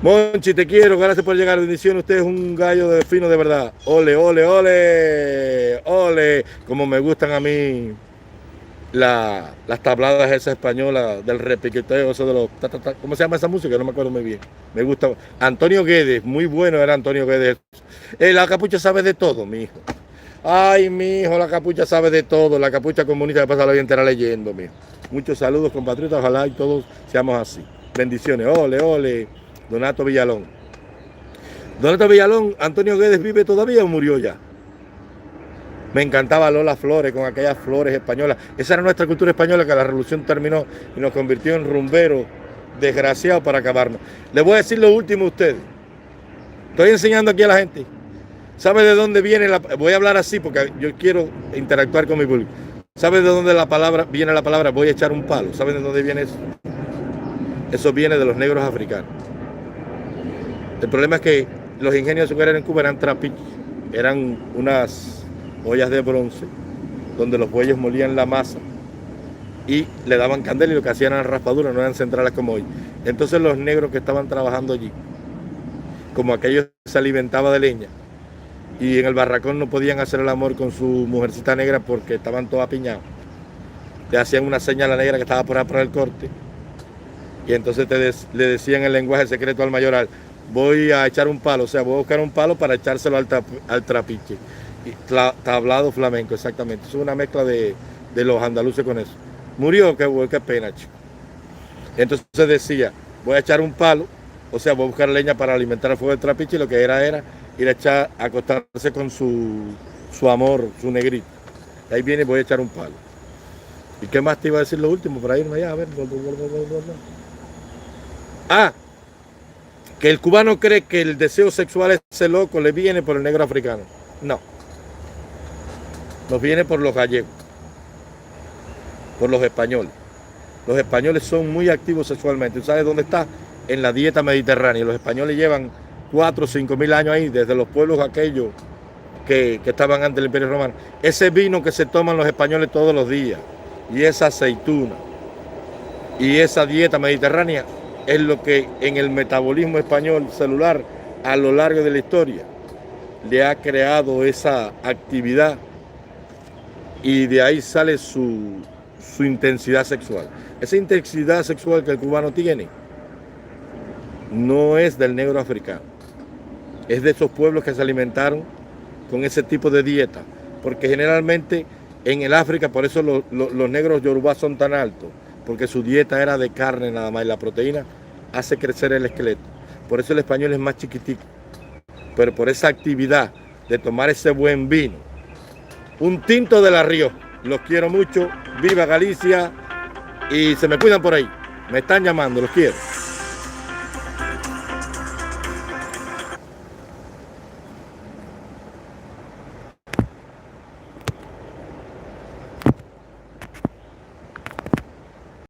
Monchi, te quiero, gracias por llegar, bendiciones, usted es un gallo de fino de verdad. Ole, ole, ole, ole, como me gustan a mí las tabladas esas españolas del repiqueteo, eso de los ¿cómo se llama esa música? No me acuerdo muy bien. Me gusta. Antonio Guedes, muy bueno era Antonio Guedes. La capucha sabe de todo, mi hijo. Ay, mi hijo, la capucha sabe de todo. La capucha comunista que pasa la vida entera leyendo, mi hijo. Muchos saludos, compatriotas, ojalá y todos seamos así. Bendiciones, ole, ole. Donato Villalón. Donato Villalón, ¿Antonio Guedes vive todavía o murió ya? Me encantaba Lola Flores con aquellas flores españolas. Esa era nuestra cultura española, que la revolución terminó y nos convirtió en rumberos desgraciados para acabarnos. Les voy a decir lo último a ustedes. Estoy enseñando aquí a la gente. ¿Sabe de dónde viene la...? Voy a hablar así porque yo quiero interactuar con mi público. ¿Sabe de dónde viene la palabra voy a echar un palo? ¿Sabe de dónde viene eso? Eso viene de los negros africanos. El problema es que los ingenios azucareros en Cuba eran trapiches. Eran unas ollas de bronce donde los bueyes molían la masa y le daban candela y lo que hacían eran raspaduras, no eran centrales como hoy. Entonces los negros que estaban trabajando allí, como aquellos se alimentaba de leña y en el barracón no podían hacer el amor con su mujercita negra porque estaban todos apiñados, le hacían una señal a la negra que estaba por ahí por el corte y entonces le decían el lenguaje secreto al mayoral, voy a echar un palo, o sea, voy a buscar un palo para echárselo al trapiche. Tablado flamenco, exactamente. Es una mezcla de los andaluces con eso. Murió, qué pena, chico. Entonces decía, voy a echar un palo, o sea, voy a buscar leña para alimentar el fuego del trapiche, y lo que era ir a acostarse con su amor, su negrito. Y ahí viene, voy a echar un palo. ¿Y qué más te iba a decir lo último para irme allá? A ver. Que el cubano cree que el deseo sexual ese loco le viene por el negro africano. No. Nos viene por los gallegos, por los españoles. Los españoles son muy activos sexualmente. ¿Sabes dónde está? En la dieta mediterránea. Los españoles llevan 4 o 5 mil años ahí, desde los pueblos aquellos que estaban antes del Imperio Romano. Ese vino que se toman los españoles todos los días, y esa aceituna, y esa dieta mediterránea, es lo que en el metabolismo español celular, a lo largo de la historia, le ha creado esa actividad, y de ahí sale su intensidad sexual. Esa intensidad sexual que el cubano tiene no es del negro africano, es de esos pueblos que se alimentaron con ese tipo de dieta, porque generalmente en el África, por eso los negros yorubá son tan altos, porque su dieta era de carne nada más, y la proteína hace crecer el esqueleto. Por eso el español es más chiquitico, pero por esa actividad de tomar ese buen vino. Un tinto de La Rioja. Los quiero mucho, viva Galicia, y se me cuidan por ahí. Me están llamando, los quiero.